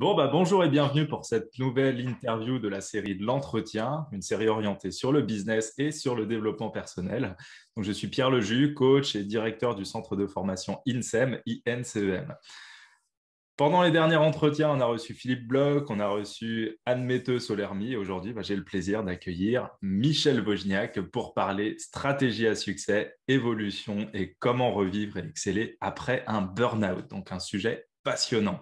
Bonjour et bienvenue pour cette nouvelle interview de la série de l'entretien, une série orientée sur le business et sur le développement personnel. Donc, je suis Pierre Leju, coach et directeur du centre de formation INSEM, INCEM. Pendant les derniers entretiens, on a reçu Philippe Bloch, on a reçu Anne-Mette Solermi. Aujourd'hui, j'ai le plaisir d'accueillir Michel Wojniak pour parler stratégie à succès, évolution et comment revivre et exceller après un burn-out. Donc, un sujet passionnant.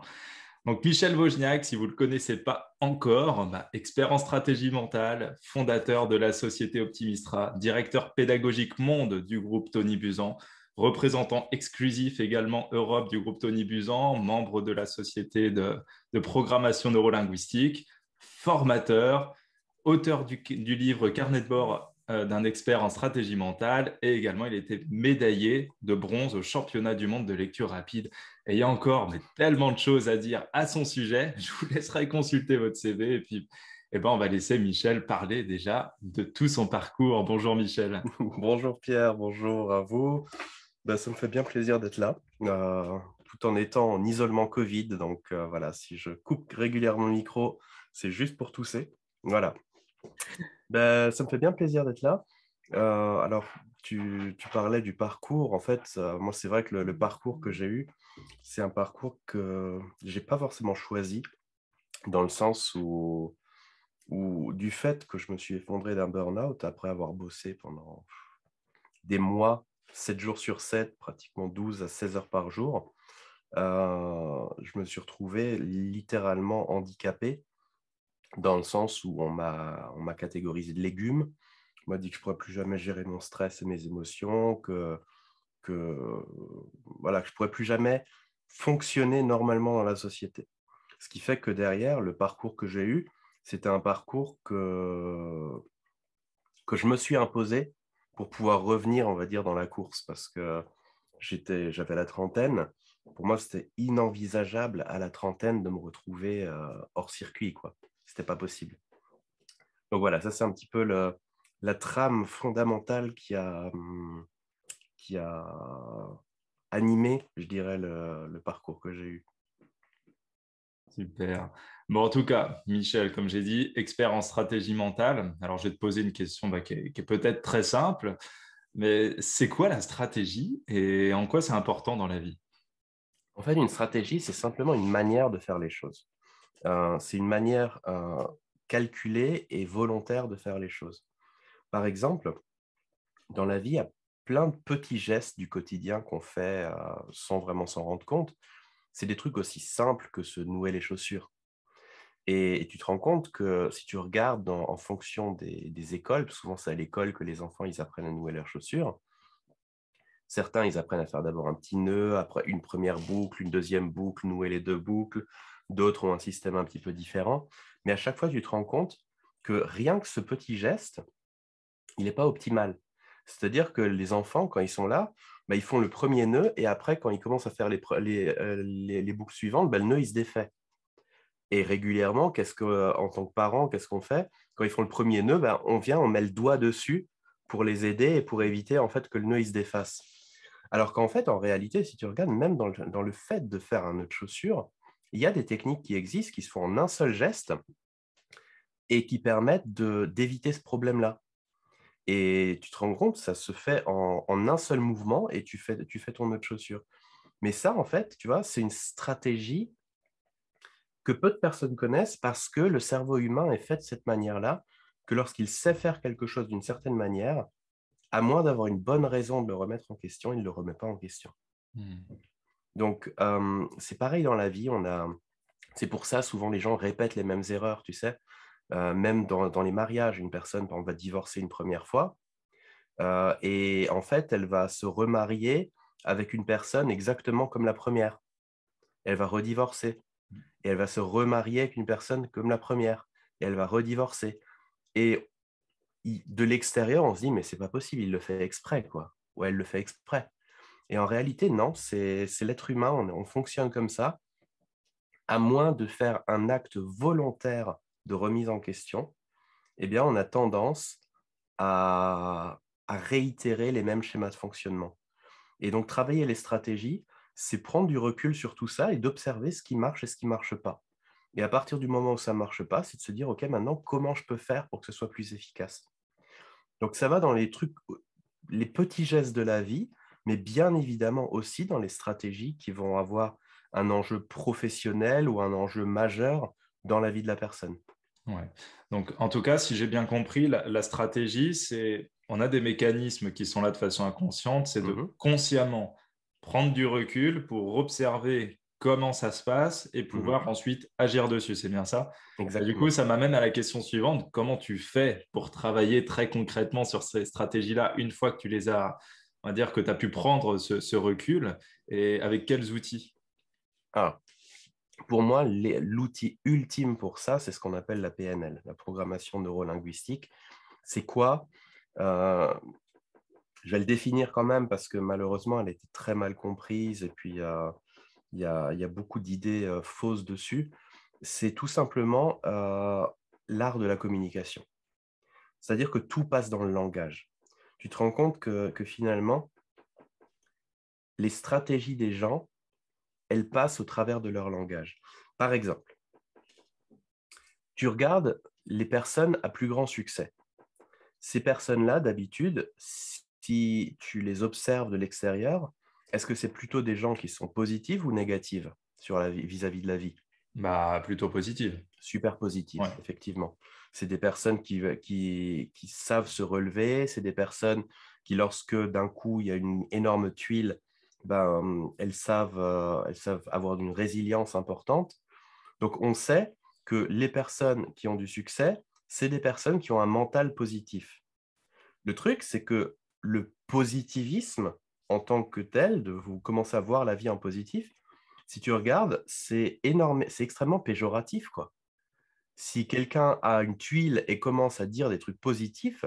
Donc, Michel Wojniak, si vous ne le connaissez pas encore, expert en stratégie mentale, fondateur de la société Optimistra, directeur pédagogique monde du groupe Tony Buzan, représentant exclusif également Europe du groupe Tony Buzan, membre de la société de programmation neurolinguistique, formateur, auteur du livre Carnet de bord d'un expert en stratégie mentale et également il était médaillé de bronze au championnat du monde de lecture rapide. Et il y a encore tellement de choses à dire à son sujet. Je vous laisserai consulter votre CV et puis on va laisser Michel parler déjà de tout son parcours. Bonjour Michel. Bonjour Pierre, bonjour à vous. Ça me fait bien plaisir d'être là, tout en étant en isolement Covid. Donc voilà, si je coupe régulièrement le micro, c'est juste pour tousser. Voilà. Ça me fait bien plaisir d'être là. Alors, tu parlais du parcours. En fait, moi, c'est vrai que le parcours que j'ai eu, c'est un parcours que j'ai pas forcément choisi, dans le sens où du fait que je me suis effondré d'un burn-out après avoir bossé pendant des mois, 7 jours sur 7, pratiquement 12 à 16 heures par jour, je me suis retrouvé littéralement handicapé dans le sens où on m'a catégorisé de légumes. On m'a dit que je ne pourrais plus jamais gérer mon stress et mes émotions, voilà, que je ne pourrais plus jamais fonctionner normalement dans la société. Ce qui fait que derrière, le parcours que j'ai eu, c'était un parcours que je me suis imposé pour pouvoir revenir, on va dire, dans la course, parce que j'avais la trentaine. Pour moi, c'était inenvisageable à la trentaine de me retrouver hors circuit, quoi. C'était pas possible. Donc voilà, ça c'est un petit peu la trame fondamentale qui a animé, je dirais, le parcours que j'ai eu. Super. En tout cas, Michel, comme j'ai dit, expert en stratégie mentale. Alors, je vais te poser une question qui est peut-être très simple, mais c'est quoi la stratégie et en quoi c'est important dans la vie? En fait, une stratégie, c'est simplement une manière de faire les choses. C'est une manière calculée et volontaire de faire les choses. Par exemple, dans la vie, il y a plein de petits gestes du quotidien qu'on fait sans vraiment s'en rendre compte. C'est des trucs aussi simples que se nouer les chaussures. Et tu te rends compte que si tu regardes en fonction des écoles, souvent c'est à l'école que les enfants ils apprennent à nouer leurs chaussures. Certains, ils apprennent à faire d'abord un petit nœud, après une première boucle, une deuxième boucle, nouer les deux boucles. D'autres ont un système un petit peu différent. Mais à chaque fois, tu te rends compte que rien que ce petit geste, il n'est pas optimal. C'est-à-dire que les enfants, quand ils sont là, ils font le premier nœud et après, quand ils commencent à faire les boucles suivantes, le nœud, il se défait. Et régulièrement, en tant que parent, qu'est-ce qu'on fait? Quand ils font le premier nœud, on met le doigt dessus pour les aider et pour éviter en fait que le nœud il se défasse. Alors qu'en fait, en réalité, si tu regardes, même dans le fait de faire un nœud de chaussure, il y a des techniques qui existent, qui se font en un seul geste et qui permettent d'éviter ce problème-là. Et tu te rends compte, ça se fait en un seul mouvement et tu fais ton nœud de chaussure. Mais ça, en fait, tu vois, c'est une stratégie que peu de personnes connaissent parce que le cerveau humain est fait de cette manière-là, que lorsqu'il sait faire quelque chose d'une certaine manière, à moins d'avoir une bonne raison de le remettre en question, il ne le remet pas en question. Hmm. Donc, c'est pareil dans la vie. C'est pour ça, souvent, les gens répètent les mêmes erreurs, tu sais. Même dans les mariages, une personne, par exemple, va divorcer une première fois, et en fait, elle va se remarier avec une personne exactement comme la première. Elle va redivorcer. Et elle va se remarier avec une personne comme la première. Et elle va redivorcer. Et de l'extérieur, on se dit, mais c'est pas possible, il le fait exprès, quoi. Ou elle le fait exprès. Et en réalité, non, c'est l'être humain, on fonctionne comme ça, à moins de faire un acte volontaire de remise en question, eh bien, on a tendance à réitérer les mêmes schémas de fonctionnement. Et donc, travailler les stratégies, c'est prendre du recul sur tout ça et d'observer ce qui marche et ce qui ne marche pas. Et à partir du moment où ça ne marche pas, c'est de se dire, OK, maintenant, comment je peux faire pour que ce soit plus efficace? Donc, ça va dans les trucs, les petits gestes de la vie, mais bien évidemment aussi dans les stratégies qui vont avoir un enjeu professionnel ou un enjeu majeur dans la vie de la personne. Ouais. Donc, en tout cas, si j'ai bien compris, la stratégie, c'est, on a des mécanismes qui sont là de façon inconsciente, c'est de Mhm, consciemment prendre du recul pour observer comment ça se passe et mhm, pouvoir ensuite agir dessus. C'est bien ça? Et du coup, exactement. ça m'amène à la question suivante. Comment tu fais pour travailler très concrètement sur ces stratégies-là une fois que tu les as, on va dire que tu as pu prendre ce recul et avec quels outils? Alors, pour moi, l'outil ultime pour ça, c'est ce qu'on appelle la PNL, la programmation neurolinguistique. C'est quoi? Euh, je vais le définir quand même parce que malheureusement, elle a été très mal comprise et puis il y a beaucoup d'idées fausses dessus. C'est tout simplement l'art de la communication. C'est-à-dire que tout passe dans le langage. Tu te rends compte que finalement, les stratégies des gens, elles passent au travers de leur langage. Par exemple, tu regardes les personnes à plus grand succès. Ces personnes-là, d'habitude, si tu les observes de l'extérieur, est-ce que c'est plutôt des gens qui sont positives ou négatives sur la vie, vis-à-vis de la vie? Bah, plutôt positive. Super positif, Ouais. effectivement. C'est des personnes qui savent se relever, c'est des personnes qui, lorsque d'un coup, il y a une énorme tuile, ben, elles savent avoir une résilience importante. Donc, on sait que les personnes qui ont du succès, c'est des personnes qui ont un mental positif. Le truc, c'est que le positivisme en tant que tel, de vous commencer à voir la vie en positif, si tu regardes, c'est énorme, c'est extrêmement péjoratif, quoi. Si quelqu'un a une tuile et commence à dire des trucs positifs,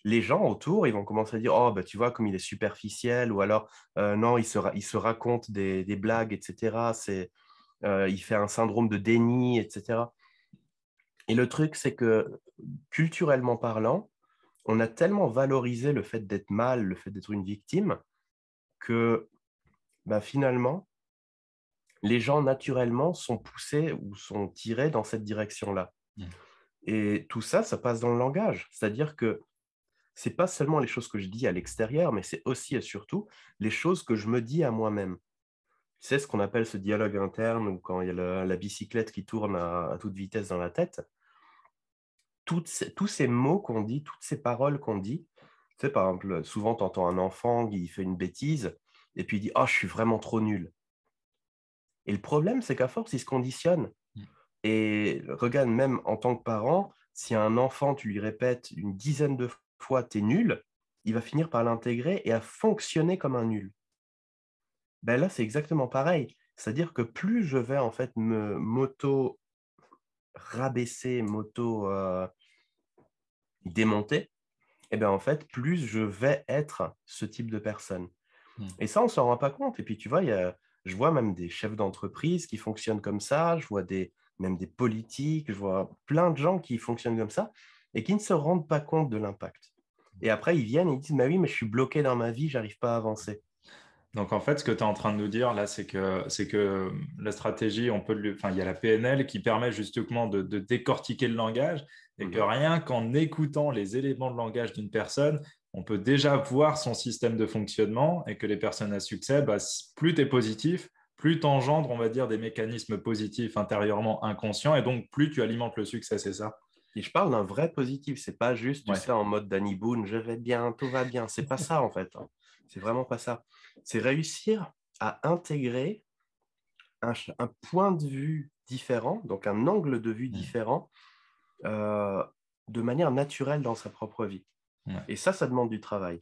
les gens autour, ils vont commencer à dire: «Oh, bah, tu vois, comme il est superficiel», ou alors «Non, il se raconte des blagues, et cetera. Il fait un syndrome de déni, et cetera». Et le truc, c'est que, culturellement parlant, on a tellement valorisé le fait d'être mal, le fait d'être une victime, que, bah, finalement, les gens, naturellement, sont poussés ou sont tirés dans cette direction-là. Mm. Et tout ça, ça passe dans le langage. C'est-à-dire que c'est pas seulement les choses que je dis à l'extérieur, mais c'est aussi et surtout les choses que je me dis à moi-même. C'est ce qu'on appelle ce dialogue interne, ou quand il y a la bicyclette qui tourne à toute vitesse dans la tête. Tous ces mots qu'on dit, toutes ces paroles qu'on dit, tu sais, par exemple, souvent, tu entends un enfant qui fait une bêtise et puis il dit: «Oh, je suis vraiment trop nul». Et le problème, c'est qu'à force, il se conditionne. Mm. Et regarde, même en tant que parent, si un enfant, tu lui répètes une dizaine de fois: «T'es nul», il va finir par l'intégrer et à fonctionner comme un nul. Ben là, c'est exactement pareil. C'est-à-dire que plus je vais en fait me m'auto-rabaisser, démonter, et ben en fait, plus je vais être ce type de personne. Mm. Et ça, on s'en rend pas compte. Et puis, tu vois, je vois même des chefs d'entreprise qui fonctionnent comme ça, je vois même des politiques, je vois plein de gens qui fonctionnent comme ça et qui ne se rendent pas compte de l'impact. Et après, ils viennent et ils disent: «Mais oui, mais je suis bloqué dans ma vie, j'arrive pas à avancer». Donc en fait, ce que tu es en train de nous dire là, c'est que la stratégie, enfin, il y a la PNL qui permet justement de décortiquer le langage et que Mhm. rien qu'en écoutant les éléments de langage d'une personne, on peut déjà voir son système de fonctionnement et que les personnes à succès, bah, plus tu es positif, plus tu engendres, on va dire, des mécanismes positifs intérieurement inconscients et donc plus tu alimentes le succès, c'est ça? Et je parle d'un vrai positif, c'est pas juste, tu Ouais. sais, en mode Danny Boone: «Je vais bien, tout va bien». C'est pas ça, en fait, hein. C'est vraiment pas ça. C'est réussir à intégrer un point de vue différent, donc un angle de vue Mm. différent, heu, de manière naturelle dans sa propre vie. Ouais. Et ça demande du travail.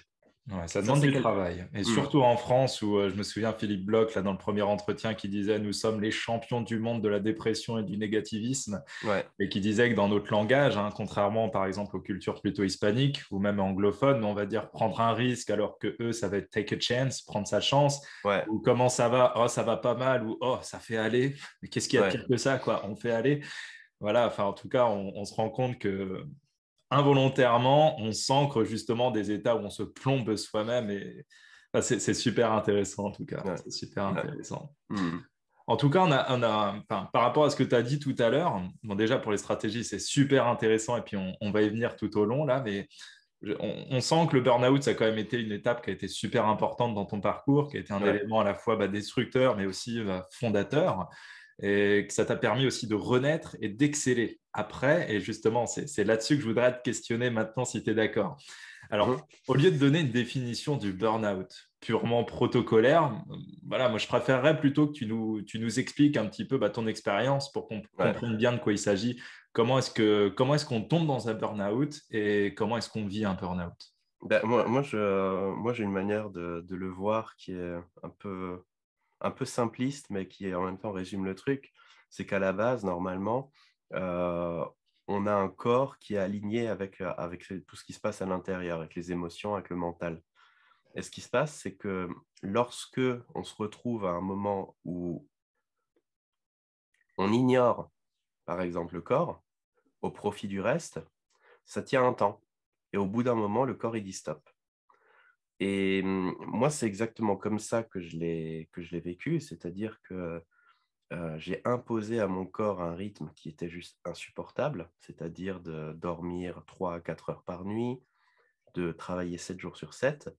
Ouais, ça Ça, demande c'est du quel travail. Et mmh, surtout en France, où je me souviens Philippe Bloch, là, dans le premier entretien, qui disait nous sommes les champions du monde de la dépression et du négativisme, ouais, et qui disait que dans notre langage, hein, contrairement par exemple aux cultures plutôt hispaniques ou même anglophones, on va dire prendre un risque, alors que eux, ça va être take a chance, prendre sa chance, ouais, ou comment ça va, oh, ça va pas mal, ou oh, ça fait aller, mais qu'est-ce qu'il y a de ouais, pire que ça, quoi, on fait aller. Voilà, enfin, en tout cas, on se rend compte que involontairement, on s'ancre justement des états où on se plombe soi-même et enfin, c'est super intéressant en tout cas. ouais, C'est super ouais. intéressant. Mmh. En tout cas, enfin, par rapport à ce que tu as dit tout à l'heure, bon, déjà pour les stratégies, c'est super intéressant et puis on va y venir tout au long là, mais on sent que le burn-out, ça a quand même été une étape qui a été super importante dans ton parcours, qui a été un Ouais. élément à la fois destructeur, mais aussi fondateur, et que ça t'a permis aussi de renaître et d'exceller après. Et justement, c'est là-dessus que je voudrais te questionner maintenant, si tu es d'accord. Alors, Mhm. au lieu de donner une définition du burn-out purement protocolaire, voilà, moi je préférerais plutôt que tu nous expliques un petit peu ton expérience pour qu'on Ouais. comprenne bien de quoi il s'agit. Comment est-ce qu'on tombe dans un burn-out et comment est-ce qu'on vit un burn-out? Ben, moi, j'ai une manière de le voir qui est un peu simpliste, mais qui en même temps résume le truc. C'est qu'à la base, normalement, euh, on a un corps qui est aligné avec tout ce qui se passe à l'intérieur, avec les émotions, avec le mental. Et ce qui se passe, c'est que lorsque on se retrouve à un moment où on ignore, par exemple, le corps, au profit du reste, ça tient un temps. Et au bout d'un moment, le corps, il dit stop. Et moi, c'est exactement comme ça que je l'ai vécu, c'est-à-dire que j'ai imposé à mon corps un rythme qui était juste insupportable, c'est-à-dire de dormir 3 à 4 heures par nuit, de travailler 7 jours sur 7.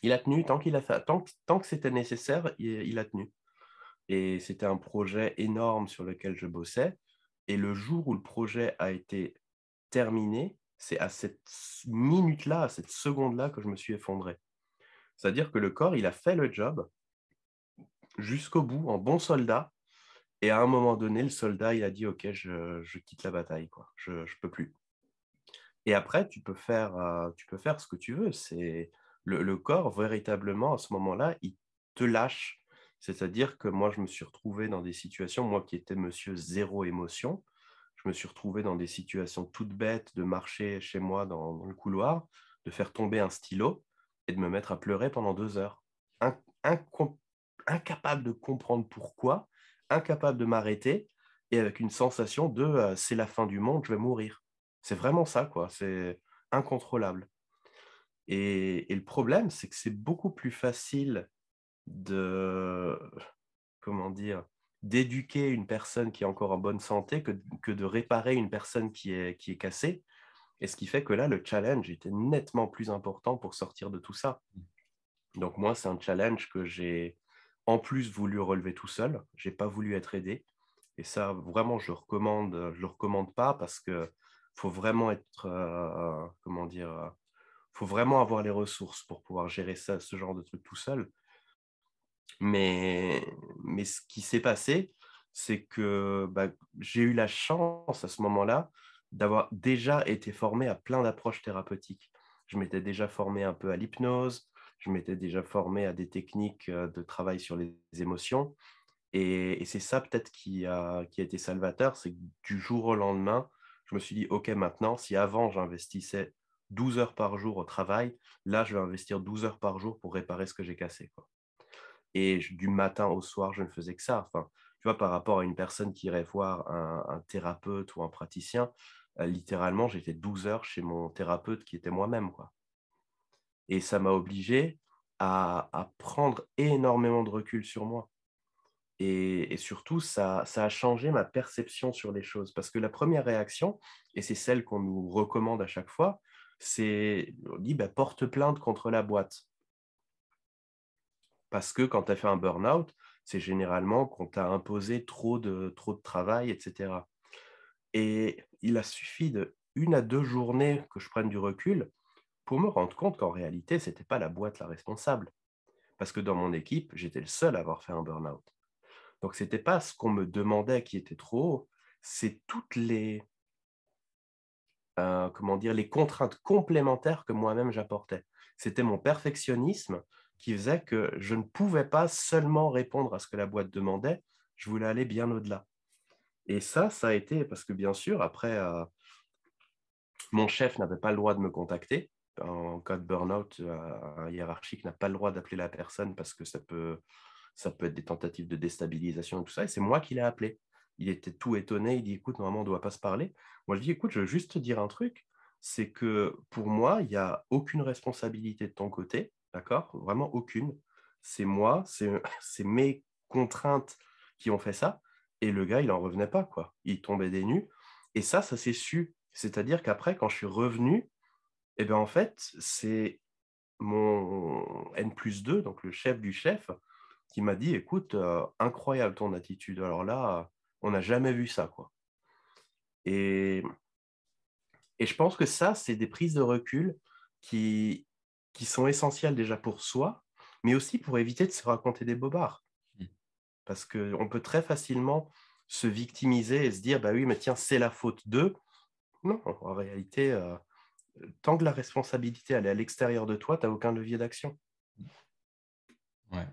Il a tenu tant qu'il a fait, tant que c'était nécessaire, il a tenu. Et c'était un projet énorme sur lequel je bossais. Et le jour où le projet a été terminé, c'est à cette minute-là, à cette seconde-là que je me suis effondré. C'est-à-dire que le corps, il a fait le job jusqu'au bout, en bon soldat. Et à un moment donné, le soldat, il a dit, OK, je quitte la bataille, quoi. Je ne peux plus. Et après, tu peux faire ce que tu veux. C'est le corps, véritablement, à ce moment-là, il te lâche. C'est-à-dire que moi, je me suis retrouvé dans des situations, moi qui étais monsieur zéro émotion, je me suis retrouvé dans des situations toutes bêtes de marcher chez moi dans le couloir, de faire tomber un stylo et de me mettre à pleurer pendant 2 heures. In- incom- Incapable de comprendre pourquoi, incapable de m'arrêter et avec une sensation de c'est la fin du monde, je vais mourir. C'est vraiment ça, quoi. C'est incontrôlable. Et le problème, c'est que c'est beaucoup plus facile de, comment dire, d'éduquer une personne qui est encore en bonne santé que de réparer une personne qui est cassée. Et ce qui fait que là, le challenge était nettement plus important pour sortir de tout ça. Donc moi, c'est un challenge que j'ai en plus voulu relever tout seul. J'ai pas voulu être aidé. Et ça, vraiment, je le recommande pas parce que faut vraiment être, comment dire, faut vraiment avoir les ressources pour pouvoir gérer ça, ce genre de truc tout seul. Mais, mais ce qui s'est passé, c'est que bah, j'ai eu la chance à ce moment-là d'avoir déjà été formé à plein d'approches thérapeutiques. Je m'étais déjà formé un peu à l'hypnose, je m'étais déjà formé à des techniques de travail sur les émotions. Et c'est ça peut-être qui a été salvateur, c'est que du jour au lendemain, je me suis dit, OK, maintenant, si avant j'investissais 12 heures par jour au travail, là, je vais investir 12 heures par jour pour réparer ce que j'ai cassé, quoi. Et du matin au soir, je ne faisais que ça. Enfin, tu vois, par rapport à une personne qui irait voir un thérapeute ou un praticien, littéralement, j'étais 12 heures chez mon thérapeute qui était moi-même, quoi. Et ça m'a obligé à prendre énormément de recul sur moi. Et surtout, ça a changé ma perception sur les choses. Parce que la première réaction, et c'est celle qu'on nous recommande à chaque fois, c'est on dit bah, porte plainte contre la boîte. Parce que quand tu as fait un burn-out, c'est généralement qu'on t'a imposé trop de travail, etc. Et il a suffi de 1 à 2 journées que je prenne du recul pour me rendre compte qu'en réalité, ce n'était pas la boîte la responsable. Parce que dans mon équipe, j'étais le seul à avoir fait un burn-out. Donc, ce n'était pas ce qu'on me demandait qui était trop haut, c'est toutes comment dire, les contraintes complémentaires que moi-même j'apportais. C'était mon perfectionnisme qui faisait que je ne pouvais pas seulement répondre à ce que la boîte demandait, je voulais aller bien au-delà. Et ça a été parce que bien sûr, après, mon chef n'avait pas le droit de me contacter. En cas de burn-out, un hiérarchique n'a pas le droit d'appeler la personne parce que ça peut être des tentatives de déstabilisation et tout ça. Et c'est moi qui l'ai appelé. Il était tout étonné. Il dit, écoute, normalement, on ne doit pas se parler. Moi, je dis, écoute, je veux juste te dire un truc. C'est que pour moi, il n'y a aucune responsabilité de ton côté. D'accord? Vraiment aucune. C'est moi, c'est mes contraintes qui ont fait ça. Et le gars, il n'en revenait pas, quoi. Il tombait des nues. Et ça s'est su. C'est-à-dire qu'après, quand je suis revenu, eh ben, en fait, c'est mon N+2, donc le chef du chef, qui m'a dit: «Écoute, incroyable ton attitude. Alors là, on n'a jamais vu ça, quoi». Et je pense que ça, c'est des prises de recul qui sont essentielles déjà pour soi, mais aussi pour éviter de se raconter des bobards. Mmh. Parce qu'on peut très facilement se victimiser et se dire: «Bah oui, mais tiens, c'est la faute d'eux». Non, en réalité, tant que la responsabilité, elle est à l'extérieur de toi, tu as aucun levier d'action. Ouais.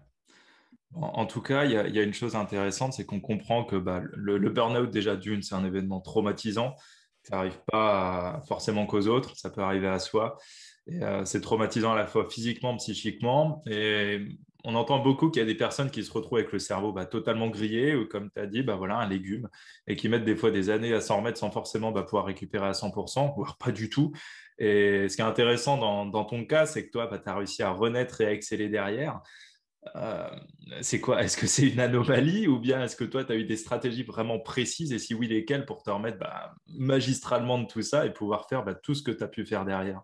En tout cas, il y a une chose intéressante, c'est qu'on comprend que bah, le burn-out, déjà d'une, c'est un événement traumatisant. Ça n'arrive pas forcément qu'aux autres, ça peut arriver à soi. Et c'est traumatisant à la fois physiquement, psychiquement. Et on entend beaucoup qu'il y a des personnes qui se retrouvent avec le cerveau bah, totalement grillé, ou comme tu as dit, bah, voilà, un légume, et qui mettent des fois des années à s'en remettre sans forcément bah, pouvoir récupérer à 100%, voire pas du tout. Et ce qui est intéressant dans ton cas, c'est que toi, bah, tu as réussi à renaître et à exceller derrière. Euh, c'est quoi? Est-ce que c'est une anomalie ou bien est-ce que toi, tu as eu des stratégies vraiment précises et si oui, lesquelles pour te remettre bah, magistralement de tout ça et pouvoir faire bah, tout ce que tu as pu faire derrière?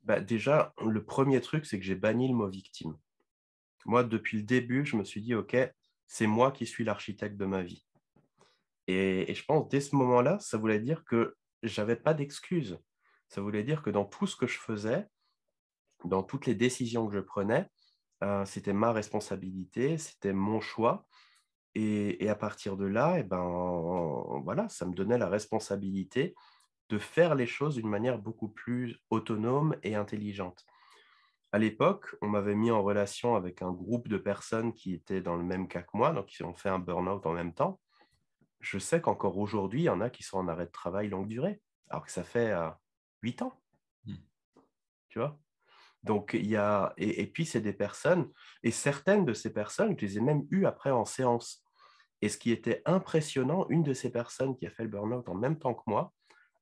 Bah, déjà, le premier truc, c'est que j'ai banni le mot victime. Moi, depuis le début, je me suis dit: «OK, c'est moi qui suis l'architecte de ma vie». Et je pense dès ce moment-là, ça voulait dire que j'avais pas d'excuses. Ça voulait dire que dans tout ce que je faisais, dans toutes les décisions que je prenais, c'était ma responsabilité, c'était mon choix. Et à partir de là, et ben, voilà, ça me donnait la responsabilité de faire les choses d'une manière beaucoup plus autonome et intelligente. À l'époque, on m'avait mis en relation avec un groupe de personnes qui étaient dans le même cas que moi, donc qui ont fait un burn-out en même temps. Je sais qu'encore aujourd'hui, il y en a qui sont en arrêt de travail longue durée, alors que ça fait 8 ans, Hmm. tu vois. Donc, il y a, et puis, c'est des personnes, et certaines de ces personnes, je les ai même eues après en séance. Et ce qui était impressionnant, une de ces personnes qui a fait le burn-out en même temps que moi,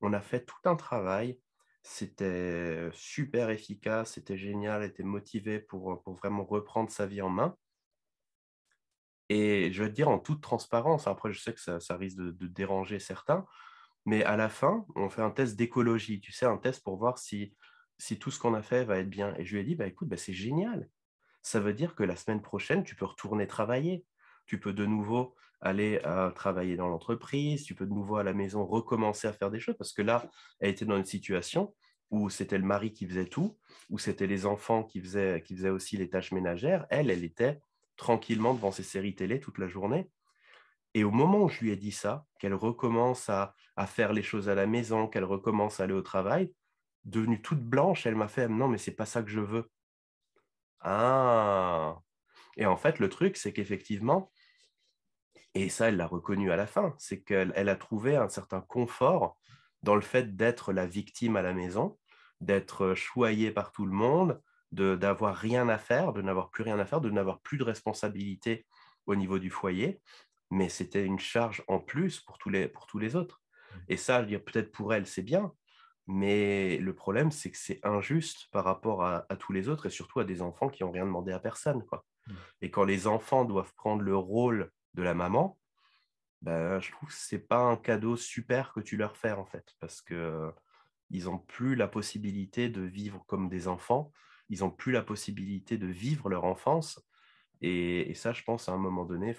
on a fait tout un travail. C'était super efficace, c'était génial, elle était motivée pour vraiment reprendre sa vie en main. Et je vais te dire en toute transparence, après je sais que ça risque de déranger certains, mais à la fin, on fait un test d'écologie, tu sais, un test pour voir si tout ce qu'on a fait va être bien. Et je lui ai dit: «Bah, écoute, bah, c'est génial. Ça veut dire que la semaine prochaine, tu peux retourner travailler. Tu peux de nouveau aller, travailler dans l'entreprise, tu peux de nouveau à la maison recommencer à faire des choses». Parce que là, elle était dans une situation où c'était le mari qui faisait tout, où c'était les enfants qui faisaient aussi les tâches ménagères. Elle, elle était tranquillement devant ses séries télé toute la journée. Et au moment où je lui ai dit ça, qu'elle recommence à faire les choses à la maison, qu'elle recommence à aller au travail, devenue toute blanche, elle m'a fait: «Non, mais c'est pas ça que je veux». Ah! Et en fait, le truc, c'est qu'effectivement, et ça, elle l'a reconnu à la fin, c'est qu'elle a trouvé un certain confort dans le fait d'être la victime à la maison, d'être choyée par tout le monde, d'avoir rien à faire, de n'avoir plus rien à faire, de n'avoir plus de responsabilité au niveau du foyer. Mais c'était une charge en plus pour tous les autres. Et ça, je veux dire, peut-être pour elle, c'est bien, mais le problème, c'est que c'est injuste par rapport à tous les autres et surtout à des enfants qui ont rien demandé à personne, quoi. Hmm. Et quand les enfants doivent prendre le rôle de la maman, bah, je trouve que c'est pas un cadeau super que tu leur fais, en fait, parce que ils ont plus la possibilité de vivre comme des enfants. Ils ont plus la possibilité de vivre leur enfance. Et ça, je pense, à un moment donné,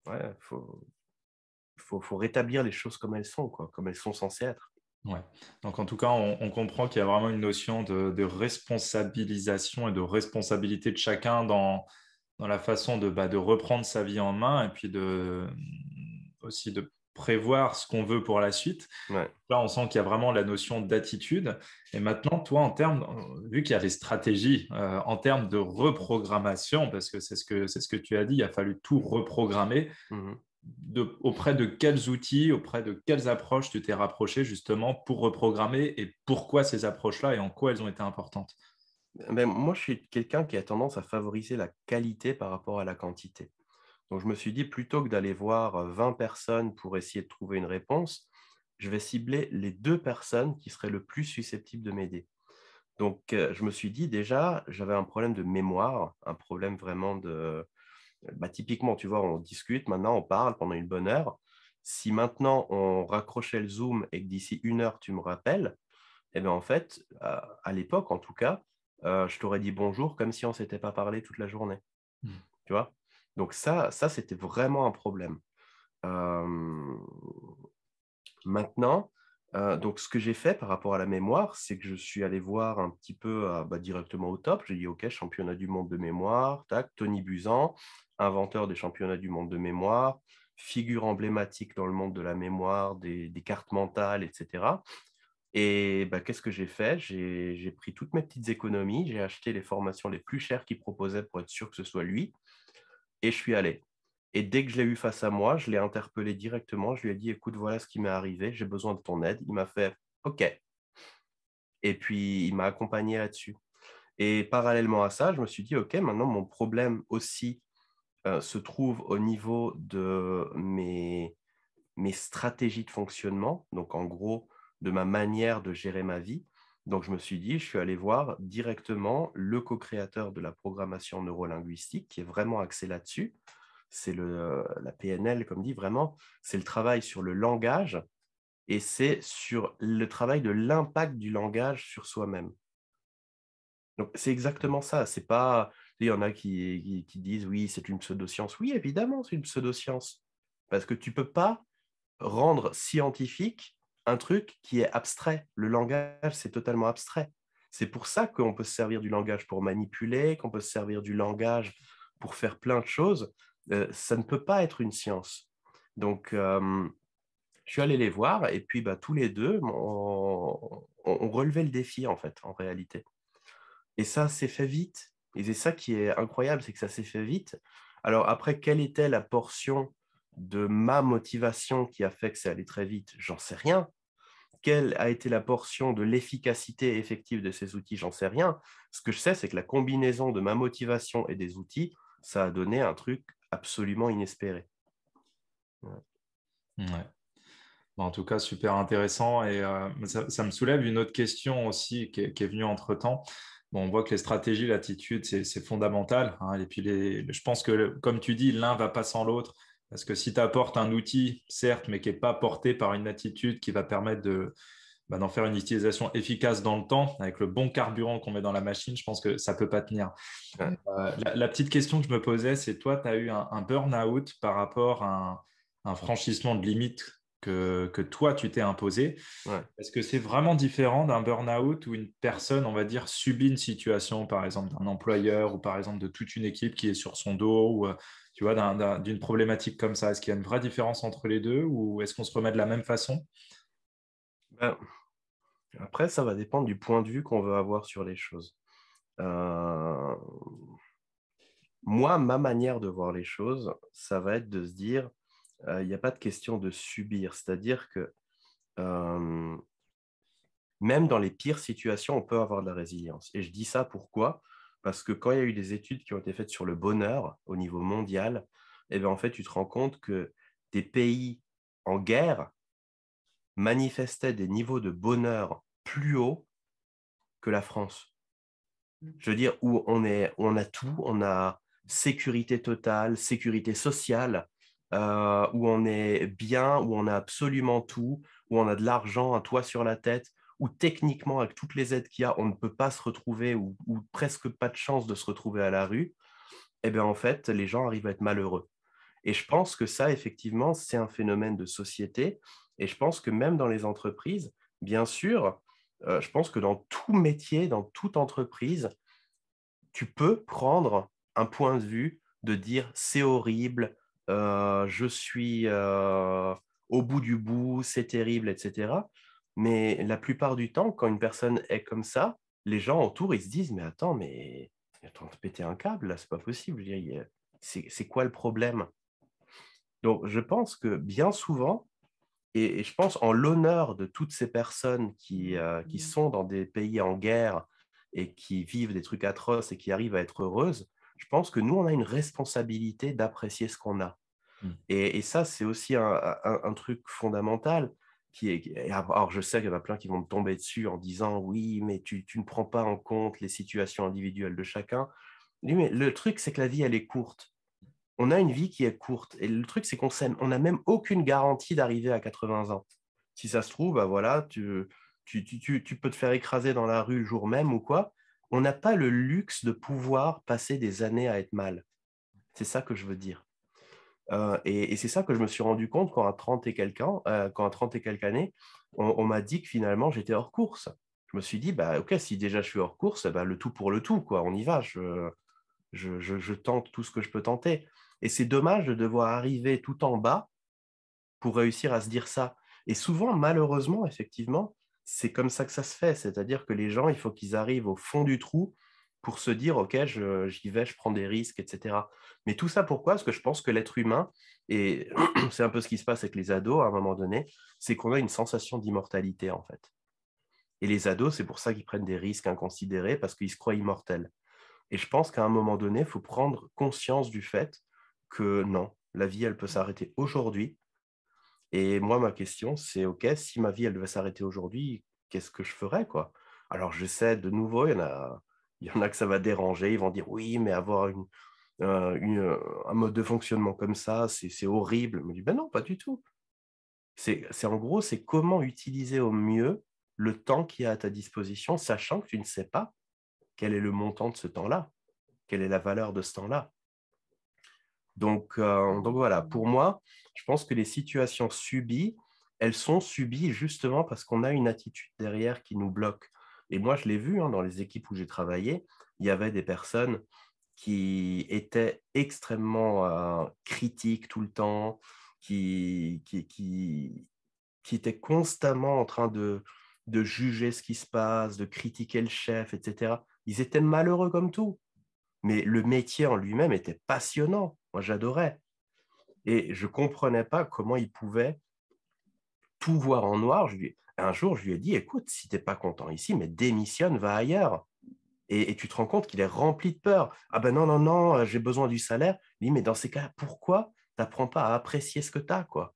ouais, faut rétablir les choses comme elles sont, quoi, comme elles sont censées être. Ouais. Donc en tout cas, on comprend qu'il y a vraiment une notion de responsabilisation et de responsabilité de chacun dans la façon de reprendre sa vie en main et puis aussi de prévoir ce qu'on veut pour la suite. Ouais. Là, on sent qu'il y a vraiment la notion d'attitude. Et maintenant, toi, vu qu'il y a les stratégies, en termes de reprogrammation, parce que c'est ce que tu as dit, il a fallu tout reprogrammer. Mmh. Auprès de quels outils, auprès de quelles approches tu t'es rapproché justement pour reprogrammer et pourquoi ces approches-là et en quoi elles ont été importantes? Moi, je suis quelqu'un qui a tendance à favoriser la qualité par rapport à la quantité. Donc je me suis dit, plutôt que d'aller voir 20 personnes pour essayer de trouver une réponse, je vais cibler les 2 personnes qui seraient le plus susceptibles de m'aider. Donc, je me suis dit déjà, j'avais un problème de mémoire, un problème vraiment de… typiquement, tu vois, on discute, maintenant on parle pendant une bonne heure. Si maintenant on raccrochait le Zoom et que d'ici 1 heure tu me rappelles, eh bien en fait, à l'époque en tout cas, je t'aurais dit bonjour comme si on ne s'était pas parlé toute la journée. Mm. Tu vois? Donc ça c'était vraiment un problème. Euh, Maintenant, donc ce que j'ai fait par rapport à la mémoire, c'est que je suis allé voir un petit peu directement au top. J'ai dit, OK, championnat du monde de mémoire, tac, Tony Buzan, inventeur des championnats du monde de mémoire, figure emblématique dans le monde de la mémoire, des cartes mentales, etc. Et qu'est-ce que j'ai fait? J'ai pris toutes mes petites économies, j'ai acheté les formations les plus chères qu'il proposait pour être sûr que ce soit lui, et je suis allé. Et dès que je l'ai eu face à moi, je l'ai interpellé directement. Je lui ai dit, écoute, voilà ce qui m'est arrivé, j'ai besoin de ton aide. Il m'a fait, OK. Et puis, il m'a accompagné là-dessus. Et parallèlement à ça, je me suis dit, OK, maintenant, mon problème aussi se trouve au niveau de mes stratégies de fonctionnement, donc en gros, de ma manière de gérer ma vie. Donc, je me suis dit, je suis allé voir directement le co-créateur de la programmation neurolinguistique qui est vraiment axé là-dessus. C'est la PNL, comme dit, vraiment, c'est le travail sur le langage et c'est sur le travail de l'impact du langage sur soi-même. Donc, c'est exactement ça. C'est pas, il y en a qui disent, oui, c'est une pseudoscience. Oui, évidemment, c'est une pseudoscience. Parce que tu peux pas rendre scientifique un truc qui est abstrait. Le langage, c'est totalement abstrait. C'est pour ça qu'on peut se servir du langage pour manipuler, qu'on peut se servir du langage pour faire plein de choses. Ça ne peut pas être une science. Donc, je suis allé les voir et puis tous les deux, on relevait le défi, en fait, en réalité. Et ça s'est fait vite. Et c'est ça qui est incroyable, c'est que ça s'est fait vite. Alors après, quelle était la portion de ma motivation qui a fait que ça allait très vite? J'en sais rien. Quelle a été la portion de l'efficacité effective de ces outils? J'en sais rien. Ce que je sais, c'est que la combinaison de ma motivation et des outils, ça a donné un truc absolument inespéré. Ouais. Ouais. Bon, en tout cas, super intéressant. Et ça me soulève une autre question aussi qui est venue entre-temps. Bon, on voit que les stratégies, l'attitude, c'est fondamental, hein. Et puis, je pense que, comme tu dis, l'un va pas sans l'autre. Parce que si tu apportes un outil, certes, mais qui n'est pas porté par une attitude qui va permettre d'en faire une utilisation efficace dans le temps, avec le bon carburant qu'on met dans la machine, je pense que ça peut pas tenir. Ouais. La petite question que je me posais, c'est toi, tu as eu un burn-out par rapport à un franchissement de limite que toi, tu t'es imposé. Ouais. Est-ce que c'est vraiment différent d'un burn-out où une personne, on va dire, subit une situation, par exemple, d'un employeur ou par exemple de toute une équipe qui est sur son dos ou tu vois, d'une problématique comme ça? Est-ce qu'il y a une vraie différence entre les deux ou est-ce qu'on se remet de la même façon? Ben, après, ça va dépendre du point de vue qu'on veut avoir sur les choses. Euh, Moi, ma manière de voir les choses, ça va être de se dire, il n'y a pas de question de subir. C'est-à-dire que euh, même dans les pires situations, on peut avoir de la résilience. Et je dis ça pourquoi? Parce que quand il y a eu des études qui ont été faites sur le bonheur au niveau mondial, eh bien, en fait, tu te rends compte que des pays en guerre manifestaient des niveaux de bonheur plus hauts que la France. Je veux dire, où on a tout, on a sécurité totale, sécurité sociale, où on est bien, où on a absolument tout, où on a de l'argent, un toit sur la tête, où techniquement, avec toutes les aides qu'il y a, on ne peut pas se retrouver ou presque pas de chance de se retrouver à la rue, eh bien, en fait, les gens arrivent à être malheureux. Et je pense que ça, effectivement, c'est un phénomène de société. Et je pense que même dans les entreprises, bien sûr, je pense que dans tout métier, dans toute entreprise, tu peux prendre un point de vue de dire c'est horrible, je suis au bout du bout, c'est terrible, etc. Mais la plupart du temps, quand une personne est comme ça, les gens autour, ils se disent, mais attends, mais attends, de péter un câble, là, c'est pas possible. Je veux dire, c'est quoi le problème? Donc, je pense que bien souvent, et je pense en l'honneur de toutes ces personnes qui sont dans des pays en guerre et qui vivent des trucs atroces et qui arrivent à être heureuses, je pense que nous, on a une responsabilité d'apprécier ce qu'on a. Mm. Et ça, c'est aussi un truc fondamental. Alors, je sais qu'il y en a plein qui vont me tomber dessus en disant oui, mais tu ne prends pas en compte les situations individuelles de chacun. Je dis, mais le truc, c'est que la vie, elle est courte. On a une vie qui est courte. Et le truc, c'est on n'a même aucune garantie d'arriver à 80 ans. Si ça se trouve, bah voilà, tu peux te faire écraser dans la rue le jour même ou quoi. On n'a pas le luxe de pouvoir passer des années à être mal. C'est ça que je veux dire. Et c'est ça que je me suis rendu compte quand à 30 et quelques années, on m'a dit que finalement, j'étais hors course. Je me suis dit, bah, ok, si déjà je suis hors course, bah, le tout pour le tout, quoi. On y va, je tente tout ce que je peux tenter. Et c'est dommage de devoir arriver tout en bas pour réussir à se dire ça. Et souvent, malheureusement, effectivement, c'est comme ça que ça se fait. C'est-à-dire que les gens, il faut qu'ils arrivent au fond du trou pour se dire, OK, j'y vais, je prends des risques, etc. Mais tout ça, pourquoi? Parce que je pense que l'être humain, et c'est un peu ce qui se passe avec les ados à un moment donné, c'est qu'on a une sensation d'immortalité, en fait. Et les ados, c'est pour ça qu'ils prennent des risques inconsidérés, parce qu'ils se croient immortels. Et je pense qu'à un moment donné, il faut prendre conscience du fait que non, la vie, elle peut s'arrêter aujourd'hui. Et moi, ma question, c'est, OK, si ma vie, elle devait s'arrêter aujourd'hui, qu'est-ce que je ferais, quoi? Alors, je sais, de nouveau, il y en a que ça va déranger. Ils vont dire, oui, mais avoir un mode de fonctionnement comme ça, c'est horrible. Je me dis, ben non, pas du tout. En gros, c'est comment utiliser au mieux le temps qui est à ta disposition, sachant que tu ne sais pas quel est le montant de ce temps-là, quelle est la valeur de ce temps-là. Donc voilà, pour moi, je pense que les situations subies, elles sont subies justement parce qu'on a une attitude derrière qui nous bloque. Et moi, je l'ai vu dans les équipes où j'ai travaillé, il y avait des personnes qui étaient extrêmement critiques tout le temps, qui étaient constamment en train de juger ce qui se passe, de critiquer le chef, etc. Ils étaient malheureux comme tout. Mais le métier en lui-même était passionnant. Moi, j'adorais. Et je ne comprenais pas comment il pouvait tout voir en noir. Un jour, je lui ai dit, écoute, si tu n'es pas content ici, mais démissionne, va ailleurs. Et tu te rends compte qu'il est rempli de peur. Ah ben non, non, non, j'ai besoin du salaire. Il dit, mais dans ces cas, pourquoi tu n'apprends pas à apprécier ce que tu as, quoi?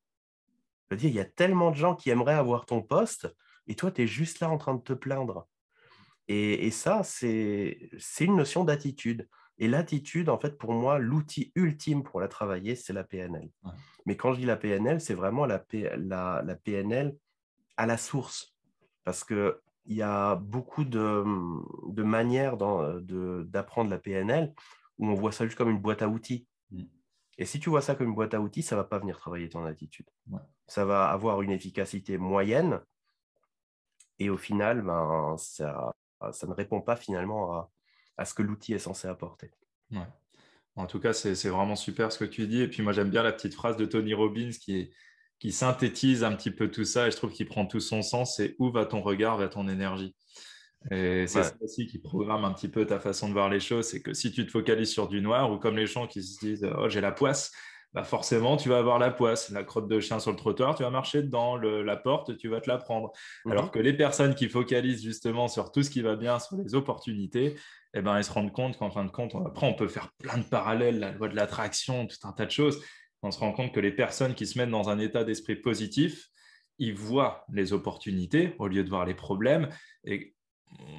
Je veux dire, il y a tellement de gens qui aimeraient avoir ton poste et toi, tu es juste là en train de te plaindre. Et ça, c'est une notion d'attitude. Et l'attitude, en fait, pour moi, l'outil ultime pour la travailler, c'est la PNL. Ouais. Mais quand je dis la PNL, c'est vraiment la PNL à la source. Parce qu'il y a beaucoup de manières d'apprendre la PNL où on voit ça juste comme une boîte à outils. Mm. Et si tu vois ça comme une boîte à outils, ça ne va pas venir travailler ton attitude. Ouais. Ça va avoir une efficacité moyenne et au final, ben, ça ne répond pas finalement à ce que l'outil est censé apporter. Ouais. En tout cas, c'est vraiment super ce que tu dis. Et puis moi, j'aime bien la petite phrase de Tony Robbins qui synthétise un petit peu tout ça et je trouve qu'il prend tout son sens. C'est où va ton regard, va ton énergie. Et c'est ça Ouais. aussi qui programme un petit peu ta façon de voir les choses. C'est que si tu te focalises sur du noir ou comme les gens qui se disent oh, j'ai la poisse, bah forcément, tu vas avoir la poisse. La crotte de chien sur le trottoir, tu vas marcher dedans. La porte, tu vas te la prendre. Alors Mhm. que les personnes qui focalisent justement sur tout ce qui va bien, sur les opportunités, eh ben, elles se rendent compte qu'en fin de compte, après, on peut faire plein de parallèles, la loi de l'attraction, tout un tas de choses. On se rend compte que les personnes qui se mettent dans un état d'esprit positif, ils voient les opportunités au lieu de voir les problèmes. Et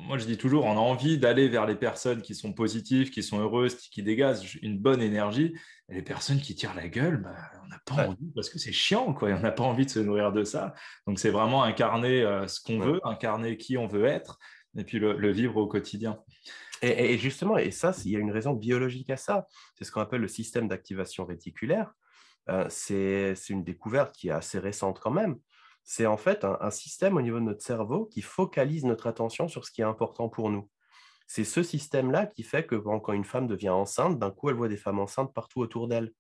moi, je dis toujours, on a envie d'aller vers les personnes qui sont positives, qui sont heureuses, qui dégagent une bonne énergie. Et les personnes qui tirent la gueule, bah, on n'a pas Ouais. envie parce que c'est chiant, quoi. Et on n'a pas envie de se nourrir de ça. Donc, c'est vraiment incarner ce qu'on Ouais. veut, incarner qui on veut être, et puis le vivre au quotidien. Et justement, et ça, il y a une raison biologique à ça. C'est ce qu'on appelle le système d'activation réticulaire. C'est une découverte qui est assez récente quand même. C'est en fait un système au niveau de notre cerveau qui focalise notre attention sur ce qui est important pour nous. C'est ce système-là qui fait que quand une femme devient enceinte, d'un coup, elle voit des femmes enceintes partout autour d'elle.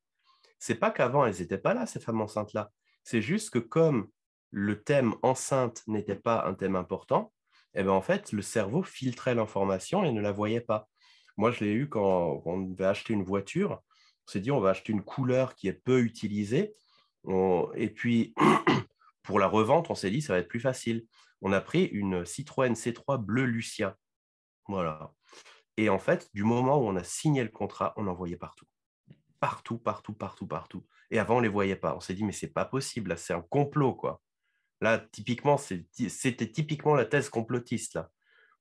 C'est pas qu'avant, elles n'étaient pas là, ces femmes enceintes-là. C'est juste que comme le thème enceinte n'était pas un thème important, eh ben en fait, le cerveau filtrait l'information et ne la voyait pas. Moi, je l'ai eu quand on devait acheter une voiture. On s'est dit, on va acheter une couleur qui est peu utilisée. Et puis, pour la revente, on s'est dit, ça va être plus facile. On a pris une Citroën C3 bleu Lucia. Voilà. Et en fait, du moment où on a signé le contrat, on en voyait partout. Partout, partout, partout, partout. Et avant, on ne les voyait pas. On s'est dit, mais c'est pas possible, là, c'est un complot, quoi. Là, typiquement, c'était typiquement la thèse complotiste, là.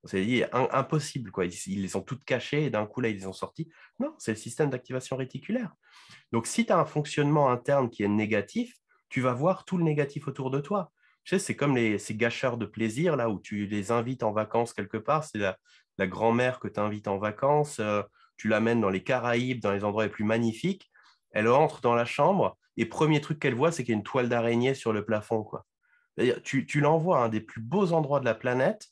On s'est dit, impossible, quoi. Ils les ont toutes cachées et d'un coup, là, ils les ont sorties. Non, c'est le système d'activation réticulaire. Donc, si tu as un fonctionnement interne qui est négatif, tu vas voir tout le négatif autour de toi. Tu sais, c'est comme ces gâcheurs de plaisir, là, où tu les invites en vacances quelque part. C'est la grand-mère que tu invites en vacances. Tu l'amènes dans les Caraïbes, dans les endroits les plus magnifiques. Elle entre dans la chambre et premier truc qu'elle voit, c'est qu'il y a une toile d'araignée sur le plafond, quoi. C'est-à-dire, tu l'envoies à un des plus beaux endroits de la planète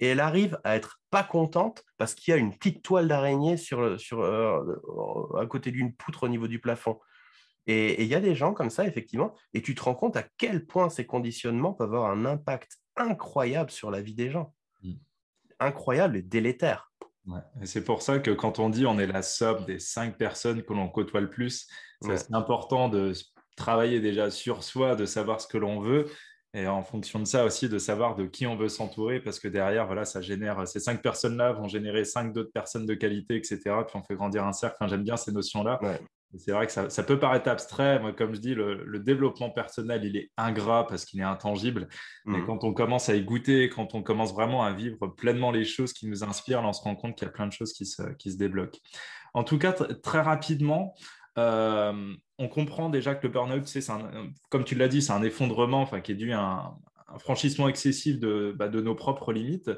et elle arrive à être pas contente parce qu'il y a une petite toile d'araignée à côté d'une poutre au niveau du plafond. Et il y a des gens comme ça, effectivement, et tu te rends compte à quel point ces conditionnements peuvent avoir un impact incroyable sur la vie des gens. Mm. Incroyable et délétère. Ouais. Et c'est pour ça que quand on dit on est la somme des 5 personnes que l'on côtoie le plus, c'est Ouais. assez important de travailler déjà sur soi, de savoir ce que l'on veut, et en fonction de ça aussi de savoir de qui on veut s'entourer, parce que derrière, voilà, ça génère, ces 5 personnes-là vont générer 5 d'autres personnes de qualité, etc. Puis on fait grandir un cercle. Enfin, j'aime bien ces notions-là. Ouais. Et c'est vrai que ça peut paraître abstrait. Moi, comme je dis, le développement personnel, il est ingrat parce qu'il est intangible. Mais Mhm. quand on commence à y goûter, quand on commence vraiment à vivre pleinement les choses qui nous inspirent, là, on se rend compte qu'il y a plein de choses qui se débloquent. En tout cas, très rapidement, on comprend déjà que le burn-out, comme tu l'as dit, c'est un effondrement, enfin, qui est dû à un franchissement excessif de nos propres limites.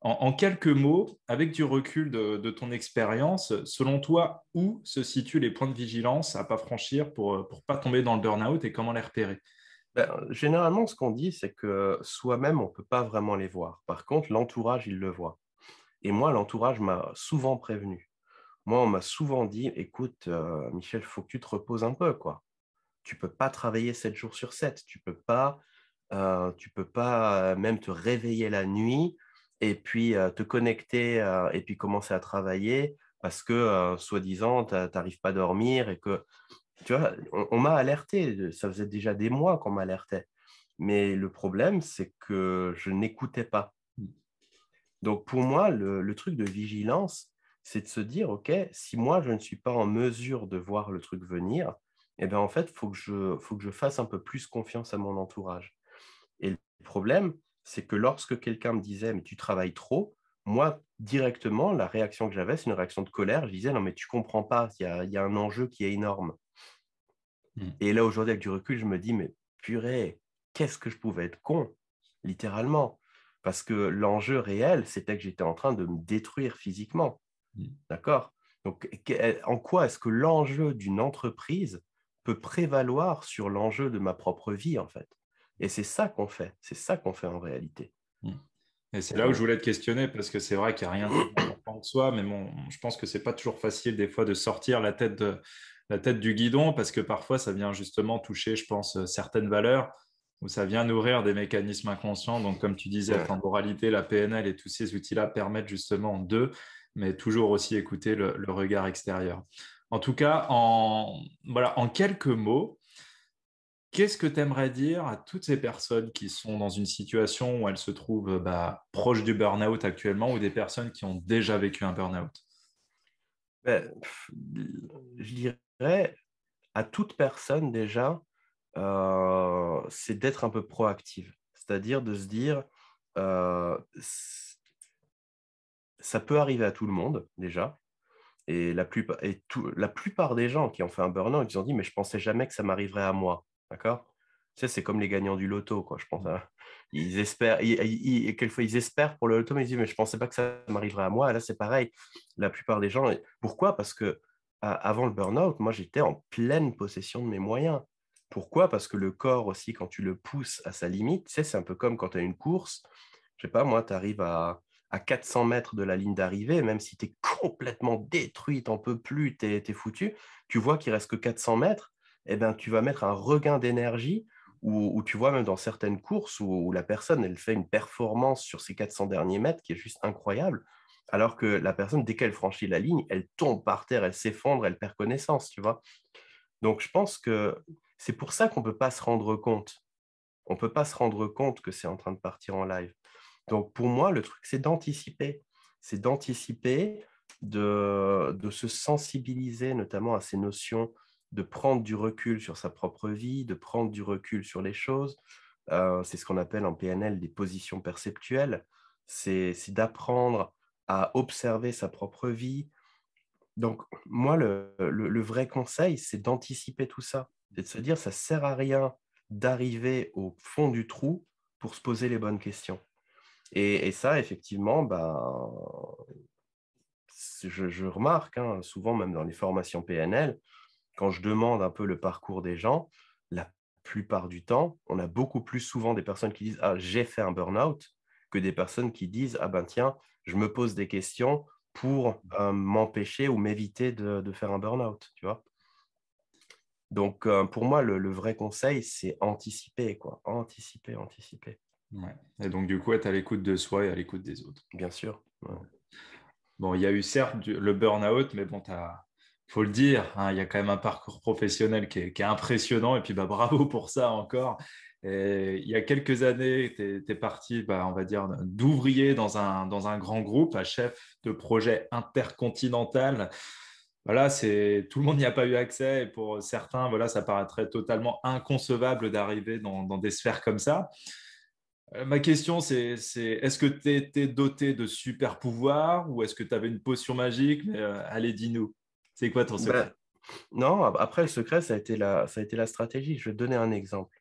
En quelques mots, avec du recul de ton expérience, selon toi, où se situent les points de vigilance à pas franchir pour ne pas tomber dans le burn-out et comment les repérer? Généralement, ce qu'on dit, c'est que soi-même, on ne peut pas vraiment les voir. Par contre, l'entourage, il le voit. Et moi, l'entourage m'a souvent prévenu. Moi, on m'a souvent dit, écoute, Michel, il faut que tu te reposes un peu, quoi. Tu peux pas travailler 7 jours sur 7. Tu peux pas même te réveiller la nuit et puis te connecter et puis commencer à travailler parce que, soi-disant, tu n'arrives pas à dormir et que, tu vois, on m'a alerté. Ça faisait déjà des mois qu'on m'alertait. Mais le problème, c'est que je n'écoutais pas. Donc, pour moi, le truc de vigilance, c'est de se dire, OK, si moi, je ne suis pas en mesure de voir le truc venir, eh bien, en fait, faut que je fasse un peu plus confiance à mon entourage. Et le problème, c'est que lorsque quelqu'un me disait, mais tu travailles trop, moi, directement, la réaction que j'avais, c'est une réaction de colère. Je disais, non, mais tu comprends pas, il y a un enjeu qui est énorme. Mm. Et là, aujourd'hui, avec du recul, je me dis, mais purée, qu'est-ce que je pouvais être con, littéralement. Parce que l'enjeu réel, c'était que j'étais en train de me détruire physiquement. Mm. D'accord? Donc, en quoi est-ce que l'enjeu d'une entreprise peut prévaloir sur l'enjeu de ma propre vie, en fait? Et c'est ça qu'on fait. C'est ça qu'on fait en réalité. Mm. Et c'est là où je Donc, voulais te questionner, parce que c'est vrai qu'il n'y a rien de plus important que soi, mais bon, je pense que c'est pas toujours facile des fois de sortir la tête du guidon, parce que parfois ça vient justement toucher, je pense, certaines valeurs, ou ça vient nourrir des mécanismes inconscients. Donc, comme tu disais, ouais. enfin, moralité, la PNL et tous ces outils-là permettent justement mais toujours aussi écouter le regard extérieur. En tout cas, voilà, en quelques mots, qu'est-ce que tu aimerais dire à toutes ces personnes qui sont dans une situation où elles se trouvent proches du burn-out actuellement ou des personnes qui ont déjà vécu un burn-out? Je dirais à toute personne déjà, c'est d'être un peu proactive. C'est-à-dire de se dire, euh, ça peut arriver à tout le monde déjà. Et la plupart des gens qui ont fait un burn-out, ils ont dit, mais je pensais jamais que ça m'arriverait à moi. D'accord? Tu sais, c'est comme les gagnants du loto, quoi, je pense, hein. Ils espèrent, quelquefois ils espèrent pour le loto, mais ils disent, mais je pensais pas que ça m'arriverait à moi. Et là, c'est pareil. La plupart des gens, pourquoi? Parce que avant le burn-out, moi, j'étais en pleine possession de mes moyens. Pourquoi? Parce que le corps aussi, quand tu le pousses à sa limite, tu sais, c'est un peu comme quand tu as une course. Je sais pas, moi, tu arrives à 400 mètres de la ligne d'arrivée, même si tu es complètement détruit, t'en peux plus, tu es foutu, tu vois qu'il reste que 400 mètres, eh ben, tu vas mettre un regain d'énergie où tu vois même dans certaines courses où la personne, elle fait une performance sur ces 400 derniers mètres qui est juste incroyable, alors que la personne, dès qu'elle franchit la ligne, elle tombe par terre, elle s'effondre, elle perd connaissance, tu vois. Donc, je pense que c'est pour ça qu'on ne peut pas se rendre compte. On ne peut pas se rendre compte que c'est en train de partir en live. Donc, pour moi, le truc, c'est d'anticiper. C'est d'anticiper, de se sensibiliser notamment à ces notions, de prendre du recul sur sa propre vie, de prendre du recul sur les choses, C'est ce qu'on appelle en PNL des positions perceptuelles. C'est d'apprendre à observer sa propre vie. Donc, moi, le vrai conseil, c'est d'anticiper tout ça. C'est de se dire, ça ne sert à rien d'arriver au fond du trou pour se poser les bonnes questions. Et ça, effectivement, je remarque, hein, souvent même dans les formations PNL, quand je demande un peu le parcours des gens, la plupart du temps, on a beaucoup plus souvent des personnes qui disent « Ah, j'ai fait un burn-out » que des personnes qui disent « Ah ben tiens, je me pose des questions pour m'empêcher ou m'éviter de faire un burn-out. » Tu vois. Donc, pour moi, le vrai conseil, c'est anticiper, quoi. Anticiper, anticiper. Ouais. Et donc, du coup, être à l'écoute de soi et à l'écoute des autres. Bien sûr. Ouais. Bon, il y a eu certes le burn-out, mais bon, faut le dire, hein, il y a quand même un parcours professionnel qui est impressionnant. Et puis, bah, bravo pour ça encore. Et il y a quelques années, tu es parti, bah, on va dire, d'ouvrier dans un grand groupe, à chef de projet intercontinental. Voilà, tout le monde n'y a pas eu accès. Et pour certains, voilà, ça paraîtrait totalement inconcevable d'arriver dans des sphères comme ça. Ma question, est-ce que tu étais doté de super pouvoirs ou est-ce que tu avais une potion magique? Mais allez, dis-nous, c'est quoi ton Ben, secret? non, après, le secret, ça a été la stratégie. Je vais te donner un exemple.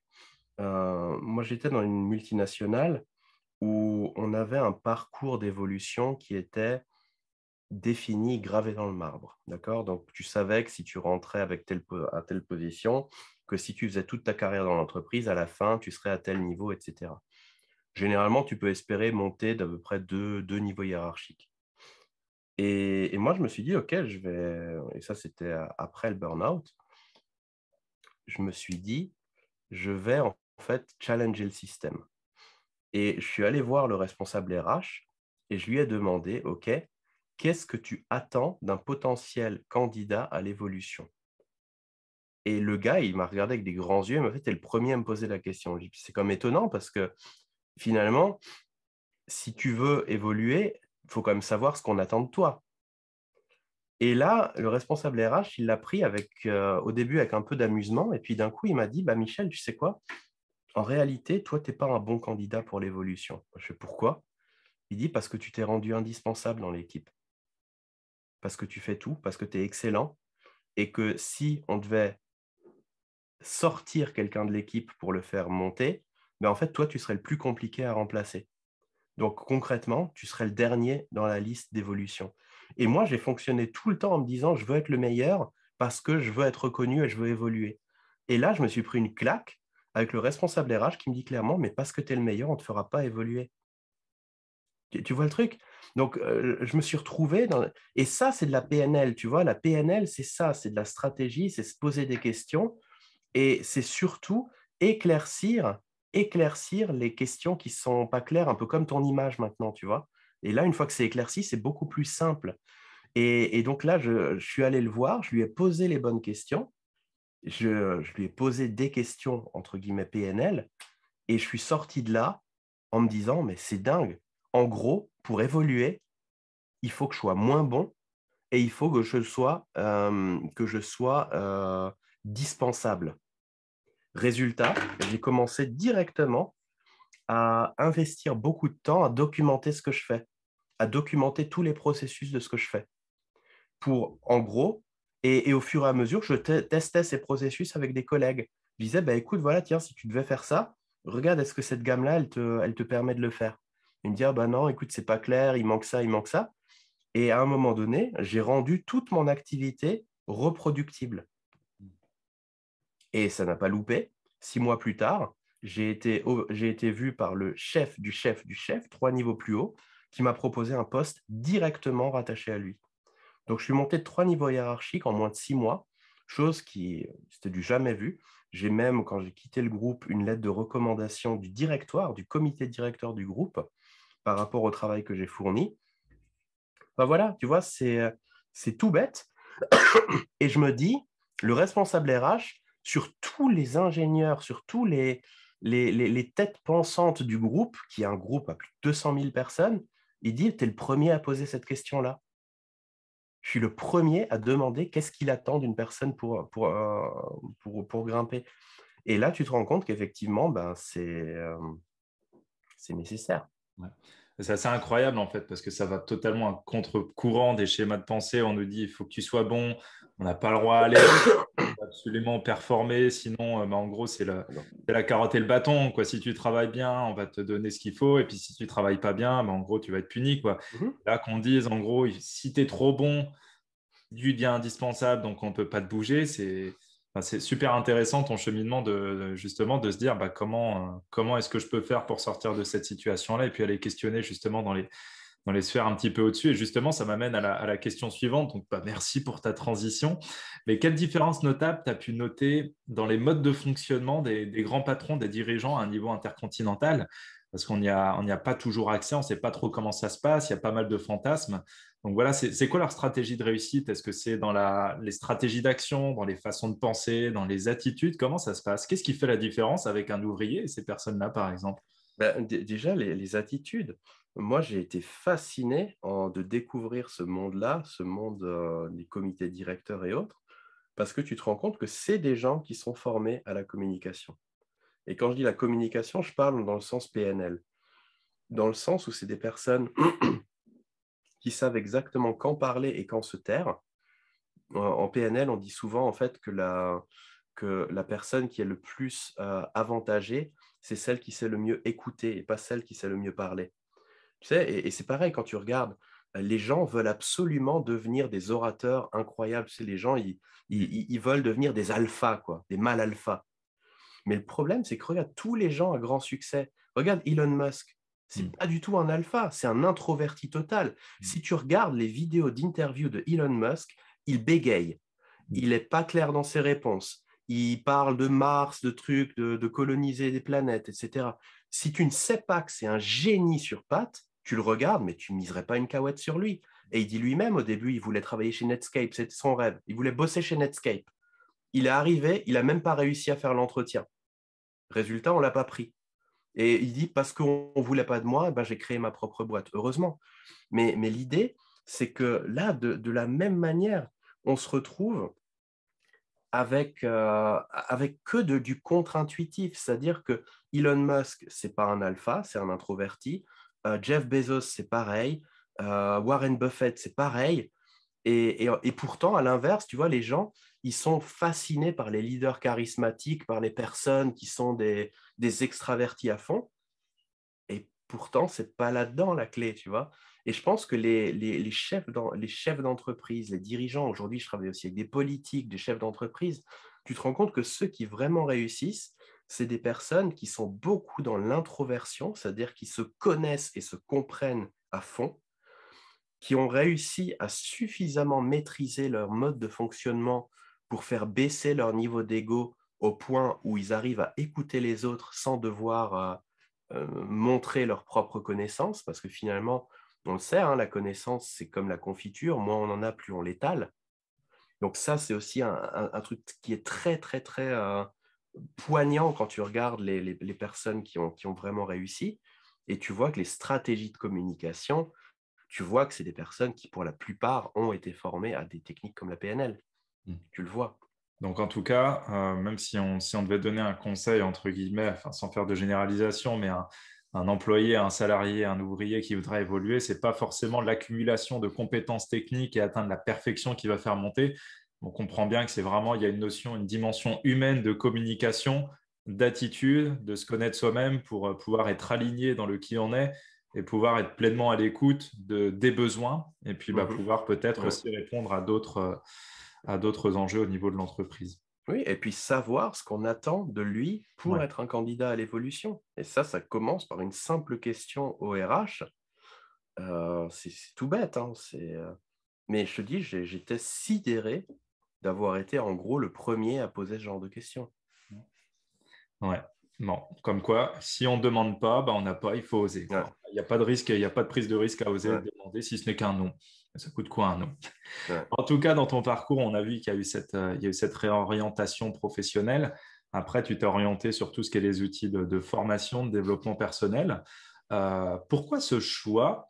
Moi, j'étais dans une multinationale où on avait un parcours d'évolution qui était défini, gravé dans le marbre. D'accord? Donc, tu savais que si tu rentrais avec à telle position, que si tu faisais toute ta carrière dans l'entreprise, à la fin, tu serais à tel niveau, etc. Généralement, tu peux espérer monter d'à peu près deux niveaux hiérarchiques. Et moi, je me suis dit, OK, et ça, c'était après le burn-out, je me suis dit, je vais en fait challenger le système. Et je suis allé voir le responsable RH et je lui ai demandé, OK, qu'est-ce que tu attends d'un potentiel candidat à l'évolution? Et le gars, il m'a regardé avec des grands yeux, il m'a fait, t'es le premier à me poser la question. C'est comme étonnant parce que finalement, si tu veux évoluer, il faut quand même savoir ce qu'on attend de toi. Et là, le responsable RH, il l'a pris au début avec un peu d'amusement, et puis d'un coup, il m'a dit, bah, Michel, tu sais quoi? En réalité, toi, tu n'es pas un bon candidat pour l'évolution. Je fais pourquoi? Il dit parce que tu t'es rendu indispensable dans l'équipe, parce que tu fais tout, parce que tu es excellent, et que si on devait sortir quelqu'un de l'équipe pour le faire monter, ben en fait, toi, tu serais le plus compliqué à remplacer. Donc concrètement, tu serais le dernier dans la liste d'évolution. Et moi, j'ai fonctionné tout le temps en me disant, je veux être le meilleur parce que je veux être reconnu et je veux évoluer. Et là, je me suis pris une claque avec le responsable RH qui me dit clairement, mais parce que tu es le meilleur, on ne te fera pas évoluer. Tu vois le truc? Donc, je me suis retrouvé dans... Et ça, c'est de la PNL, tu vois. La PNL, c'est ça, c'est de la stratégie, c'est se poser des questions et c'est surtout éclaircir, éclaircir les questions qui ne sont pas claires, un peu comme ton image maintenant, tu vois. Et là, une fois que c'est éclairci, c'est beaucoup plus simple. Et donc là, je suis allé le voir, je lui ai posé les bonnes questions, je lui ai posé des questions, entre guillemets, PNL, et je suis sorti de là en me disant, mais c'est dingue. En gros, pour évoluer, il faut que je sois moins bon et il faut que je sois dispensable. Résultat, j'ai commencé directement à investir beaucoup de temps à documenter ce que je fais, à documenter tous les processus de ce que je fais. Pour, en gros, et au fur et à mesure, je testais ces processus avec des collègues. Je disais, bah, écoute, voilà, tiens, si tu devais faire ça, regarde, est-ce que cette gamme-là, elle te permet de le faire? Il me dit, ah bah non, écoute, c'est pas clair, il manque ça, il manque ça. Et à un moment donné, j'ai rendu toute mon activité reproductible. Et ça n'a pas loupé. 6 mois plus tard, j'ai été vu par le chef du chef du chef, 3 niveaux plus haut, qui m'a proposé un poste directement rattaché à lui. Donc, je suis monté de 3 niveaux hiérarchiques en moins de 6 mois, chose qui, c'était du jamais vu. J'ai même, quand j'ai quitté le groupe, une lettre de recommandation du directoire, du comité directeur du groupe, par rapport au travail que j'ai fourni. Ben voilà, tu vois, c'est tout bête. Et je me dis, le responsable RH, sur tous les ingénieurs, sur tous les têtes pensantes du groupe, qui est un groupe à plus de 200 000 personnes, il dit, tu es le premier à poser cette question-là. Je suis le premier à demander qu'est-ce qu'il attend d'une personne pour grimper. Et là, tu te rends compte qu'effectivement, c'est nécessaire. Ouais. C'est assez incroyable en fait parce que ça va totalement à contre-courant des schémas de pensée. On nous dit il faut que tu sois bon, on n'a pas le droit à l'erreur, il faut absolument performer, sinon en gros c'est la carotte et le bâton, quoi. Si tu travailles bien, on va te donner ce qu'il faut et puis si tu travailles pas bien, en gros tu vas être puni, quoi. Mhm. Là qu'on dise en gros si tu es trop bon, du bien indispensable, donc on ne peut pas te bouger. C'est super intéressant ton cheminement justement de se dire comment est-ce que je peux faire pour sortir de cette situation-là et puis aller questionner justement dans les sphères un petit peu au-dessus. Et justement, ça m'amène à la question suivante. Donc, merci pour ta transition. Mais quelle différence notable tu as pu noter dans les modes de fonctionnement des grands patrons, des dirigeants à un niveau intercontinental? Parce on n'y a pas toujours accès, on ne sait pas trop comment ça se passe, il y a pas mal de fantasmes. Donc voilà, c'est quoi leur stratégie de réussite? Est-ce que c'est dans les stratégies d'action, dans les façons de penser, dans les attitudes? Comment ça se passe? Qu'est-ce qui fait la différence avec un ouvrier et ces personnes-là, par exemple? Déjà, les attitudes. Moi, j'ai été fasciné de découvrir ce monde-là, ce monde des comités directeurs et autres, parce que tu te rends compte que c'est des gens qui sont formés à la communication. Et quand je dis la communication, je parle dans le sens PNL, dans le sens où c'est des personnes qui savent exactement quand parler et quand se taire. En PNL, on dit souvent en fait que la personne qui est le plus avantagée, c'est celle qui sait le mieux écouter et pas celle qui sait le mieux parler. Tu sais, et c'est pareil quand tu regardes, les gens veulent absolument devenir des orateurs incroyables. Tu sais, les gens, ils veulent devenir des alphas, quoi, des mâles alphas. Mais le problème, c'est que regarde tous les gens à grand succès. Regarde Elon Musk. C'est Mm. pas du tout un alpha, c'est un introverti total. Si tu regardes les vidéos d'interview de Elon Musk, il bégaye. Mm. Il n'est pas clair dans ses réponses. Il parle de Mars, de trucs, de coloniser des planètes, etc. Si tu ne sais pas que c'est un génie sur pattes, tu le regardes, mais tu ne miserais pas une cahuète sur lui. Et il dit lui-même, au début, il voulait travailler chez Netscape, c'était son rêve. Il voulait bosser chez Netscape. Il est arrivé, il n'a même pas réussi à faire l'entretien. Résultat, on ne l'a pas pris. Et il dit, parce qu'on ne voulait pas de moi, j'ai créé ma propre boîte. Heureusement. Mais l'idée, c'est que là, de la même manière, on se retrouve avec que du contre-intuitif. C'est-à-dire que Elon Musk, c'est pas un alpha, c'est un introverti. Jeff Bezos, c'est pareil. Warren Buffett, c'est pareil. Et pourtant, à l'inverse, tu vois, les gens, ils sont fascinés par les leaders charismatiques, par les personnes qui sont des extravertis à fond. Et pourtant, c'est pas là-dedans la clé, tu vois. Et je pense que les chefs d'entreprise, les dirigeants, aujourd'hui, je travaille aussi avec des politiques, des chefs d'entreprise, tu te rends compte que ceux qui vraiment réussissent, c'est des personnes qui sont beaucoup dans l'introversion, c'est-à-dire qui se connaissent et se comprennent à fond, qui ont réussi à suffisamment maîtriser leur mode de fonctionnement pour faire baisser leur niveau d'ego au point où ils arrivent à écouter les autres sans devoir montrer leur propre connaissance, parce que finalement, on le sait, hein, la connaissance, c'est comme la confiture, moins on en a, plus on l'étale. Donc ça, c'est aussi un truc qui est très, très, très poignant quand tu regardes les personnes qui ont vraiment réussi, et tu vois que les stratégies de communication, tu vois que c'est des personnes qui, pour la plupart, ont été formées à des techniques comme la PNL. Mm. Tu le vois. Donc, en tout cas, même si on devait donner un conseil, entre guillemets, enfin, sans faire de généralisation, mais un employé, un salarié, un ouvrier qui voudrait évoluer, c'est pas forcément l'accumulation de compétences techniques et atteindre la perfection qui va faire monter. On comprend bien que c'est vraiment, il y a une notion, une dimension humaine de communication, d'attitude, de se connaître soi-même pour pouvoir être aligné dans le qui on est et pouvoir être pleinement à l'écoute des besoins et puis Mhm. pouvoir peut-être Ouais. aussi répondre à d'autres enjeux au niveau de l'entreprise. Oui, et puis savoir ce qu'on attend de lui pour Ouais. être un candidat à l'évolution. Et ça commence par une simple question au RH. C'est tout bête, hein, mais je te dis, j'étais sidéré d'avoir été en gros le premier à poser ce genre de questions. Ouais. Bon, comme quoi, si on ne demande pas, on n'a pas, il faut oser, Ouais, quoi. Il n'y a pas de risque, il n'y a pas de prise de risque à oser ouais, demander si ce n'est qu'un non. Ça coûte quoi un non? ouais. En tout cas, dans ton parcours, on a vu qu'il y a eu il y a eu cette réorientation professionnelle. Après, tu t'es orienté sur tout ce qui est les outils de formation, de développement personnel. Pourquoi ce choix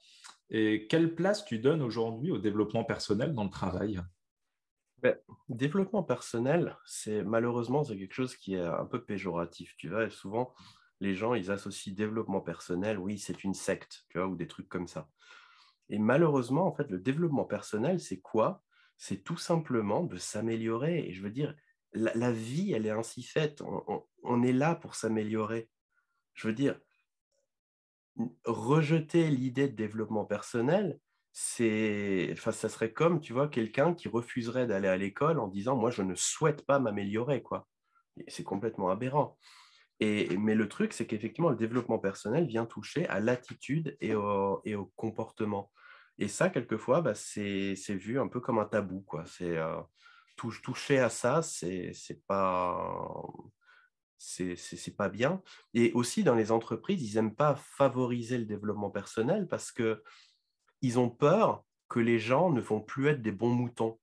et quelle place tu donnes aujourd'hui au développement personnel dans le travail? Ben, développement personnel, malheureusement, c'est quelque chose qui est un peu péjoratif. Tu vois, et souvent, les gens, ils associent développement personnel, oui, c'est une secte, tu vois, ou des trucs comme ça. Et malheureusement, en fait, le développement personnel, c'est quoi? C'est tout simplement de s'améliorer. Et je veux dire, la vie, elle est ainsi faite. On est là pour s'améliorer. Je veux dire, rejeter l'idée de développement personnel, enfin, ça serait comme, tu vois, quelqu'un qui refuserait d'aller à l'école en disant, moi, je ne souhaite pas m'améliorer, quoi. Et c'est complètement aberrant. Mais le truc, c'est qu'effectivement, le développement personnel vient toucher à l'attitude et au comportement. Et ça, quelquefois, bah, c'est vu un peu comme un tabou, quoi. Toucher à ça, c'est pas bien. Et aussi, dans les entreprises, ils n'aiment pas favoriser le développement personnel parce que ils ont peur que les gens ne vont plus être des bons moutons.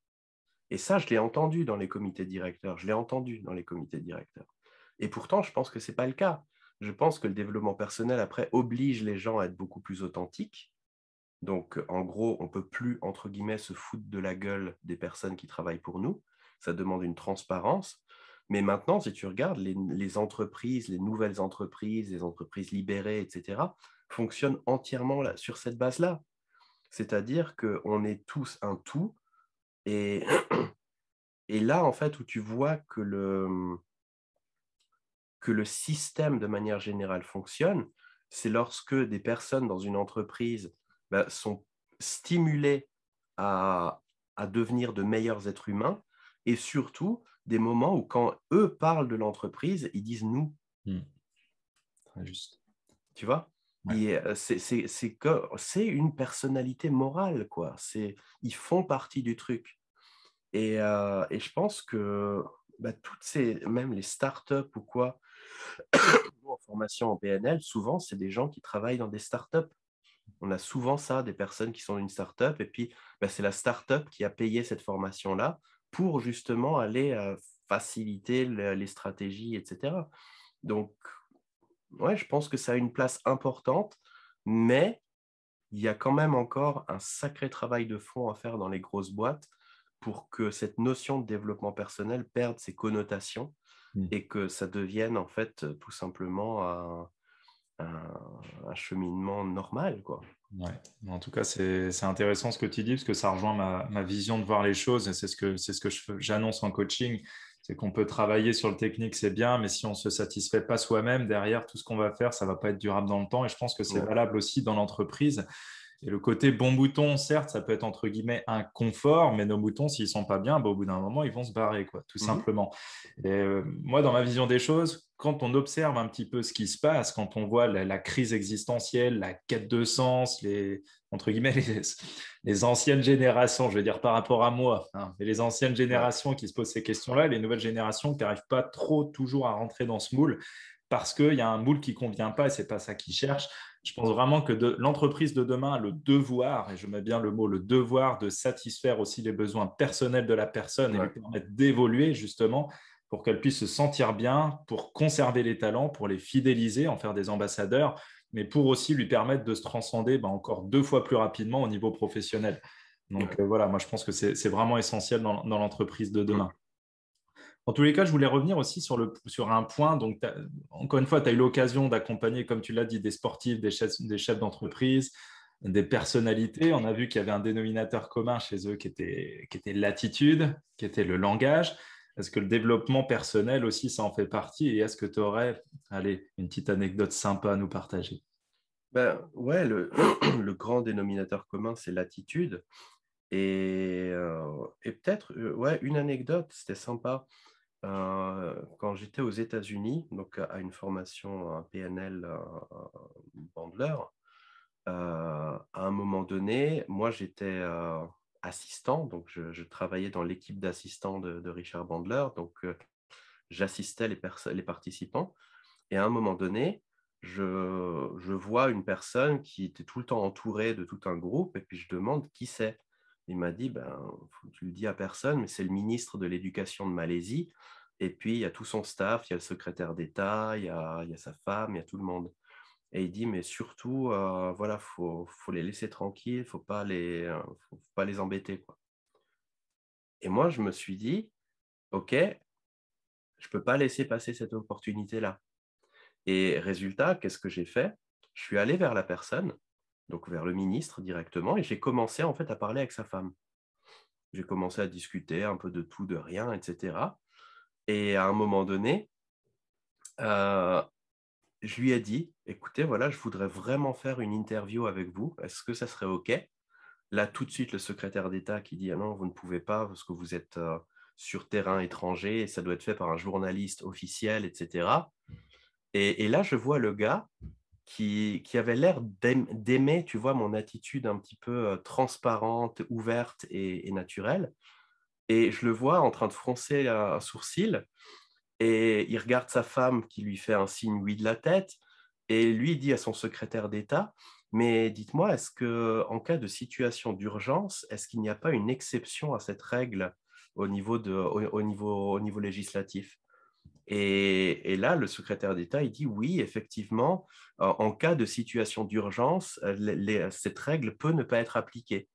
Et ça, je l'ai entendu dans les comités directeurs. Je l'ai entendu dans les comités directeurs. Et pourtant, je pense que ce n'est pas le cas. Je pense que le développement personnel, après, oblige les gens à être beaucoup plus authentiques. Donc, en gros, on ne peut plus, entre guillemets, se foutre de la gueule des personnes qui travaillent pour nous. Ça demande une transparence. Mais maintenant, si tu regardes, les entreprises, les nouvelles entreprises, les entreprises libérées, etc., fonctionnent entièrement sur cette base-là. C'est-à-dire qu'on est tous un tout. Et, et là, en fait, où tu vois que le système, de manière générale, fonctionne, c'est lorsque des personnes dans une entreprise sont stimulées à, à devenir de meilleurs êtres humains, et surtout des moments où, quand eux parlent de l'entreprise, ils disent «nous», Très juste. tu vois. Ouais. Et c'est une personnalité morale, quoi. Ils font partie du truc. Et je pense que même les startups ou quoi, en formation en PNL, souvent, c'est des gens qui travaillent dans des startups. On a souvent ça, des personnes qui sont dans une startup, et puis c'est la startup qui a payé cette formation-là pour justement aller faciliter les stratégies, etc. Donc, ouais, je pense que ça a une place importante, mais il y a quand même encore un sacré travail de fond à faire dans les grosses boîtes pour que cette notion de développement personnel perde ses connotations Mm. et que ça devienne en fait tout simplement un cheminement normal, quoi. Ouais. En tout cas, c'est intéressant ce que tu dis parce que ça rejoint ma vision de voir les choses et c'est ce que j'annonce en coaching. C'est qu'on peut travailler sur le technique, c'est bien, mais si on ne se satisfait pas soi-même, derrière, tout ce qu'on va faire, ça ne va pas être durable dans le temps. Et je pense que c'est Ouais. valable aussi dans l'entreprise. Et le côté bon bouton, certes, ça peut être entre guillemets un confort, mais nos boutons, s'ils sont pas bien, bah, au bout d'un moment, ils vont se barrer, quoi, tout Mhm. simplement. Et moi, dans ma vision des choses, quand on observe un petit peu ce qui se passe, quand on voit la crise existentielle, la quête de sens, entre guillemets, les anciennes générations, je veux dire par rapport à moi, hein, mais les anciennes Ouais. générations qui se posent ces questions-là, les nouvelles générations qui n'arrivent pas trop toujours à rentrer dans ce moule, parce qu'il y a un moule qui ne convient pas et ce n'est pas ça qu'ils cherchent. Je pense vraiment que l'entreprise de demain a le devoir, et je mets bien le mot, le devoir de satisfaire aussi les besoins personnels de la personne et lui Ouais. permettre d'évoluer justement pour qu'elle puisse se sentir bien, pour conserver les talents, pour les fidéliser, en faire des ambassadeurs, mais pour aussi lui permettre de se transcender encore 2 fois plus rapidement au niveau professionnel. Donc voilà, moi je pense que c'est vraiment essentiel dans l'entreprise de Mhm. demain. En tous les cas, je voulais revenir aussi sur un point. Donc, encore une fois, tu as eu l'occasion d'accompagner, comme tu l'as dit, des sportifs, des chefs d'entreprise, des personnalités. On a vu qu'il y avait un dénominateur commun chez eux qui était l'attitude, qui était le langage. Est-ce que le développement personnel aussi, ça en fait partie? Et est-ce que tu aurais, allez, une petite anecdote sympa à nous partager? Ouais, le grand dénominateur commun, c'est l'attitude. Et peut-être, ouais, une anecdote, c'était sympa. Quand j'étais aux États-Unis, donc à une formation un PNL Bandler, à un moment donné, moi j'étais assistant, donc je travaillais dans l'équipe d'assistants de Richard Bandler, donc j'assistais les participants. Et à un moment donné, je vois une personne qui était tout le temps entourée de tout un groupe, et puis je demande qui c'est. Il m'a dit, tu le dis à personne, mais c'est le ministre de l'Éducation de Malaisie. Et puis, il y a tout son staff, il y a le secrétaire d'État, il y a sa femme, il y a tout le monde. Et il dit, mais surtout, voilà, faut les laisser tranquilles, faut pas les embêter, quoi. Et moi, je me suis dit, OK, je ne peux pas laisser passer cette opportunité-là. Et résultat, qu'est-ce que j'ai fait? Je suis allé vers la personne, donc vers le ministre directement, et j'ai commencé en fait à parler avec sa femme. J'ai commencé à discuter un peu de tout, de rien, etc. Et à un moment donné, euh, je lui ai dit, écoutez, voilà, je voudrais vraiment faire une interview avec vous. Est-ce que ça serait OK? Là, tout de suite, le secrétaire d'État qui dit, ah non, vous ne pouvez pas parce que vous êtes sur terrain étranger et ça doit être fait par un journaliste officiel, etc. Et là, je vois le gars qui avait l'air d'aimer, tu vois, mon attitude un petit peu transparente, ouverte et naturelle. Et je le vois en train de froncer un sourcil et il regarde sa femme qui lui fait un signe oui de la tête et lui dit à son secrétaire d'État, mais dites-moi, est-ce que en cas de situation d'urgence, est-ce qu'il n'y a pas une exception à cette règle au niveau législatif? Et là, le secrétaire d'État, il dit oui, effectivement, en cas de situation d'urgence, cette règle peut ne pas être appliquée.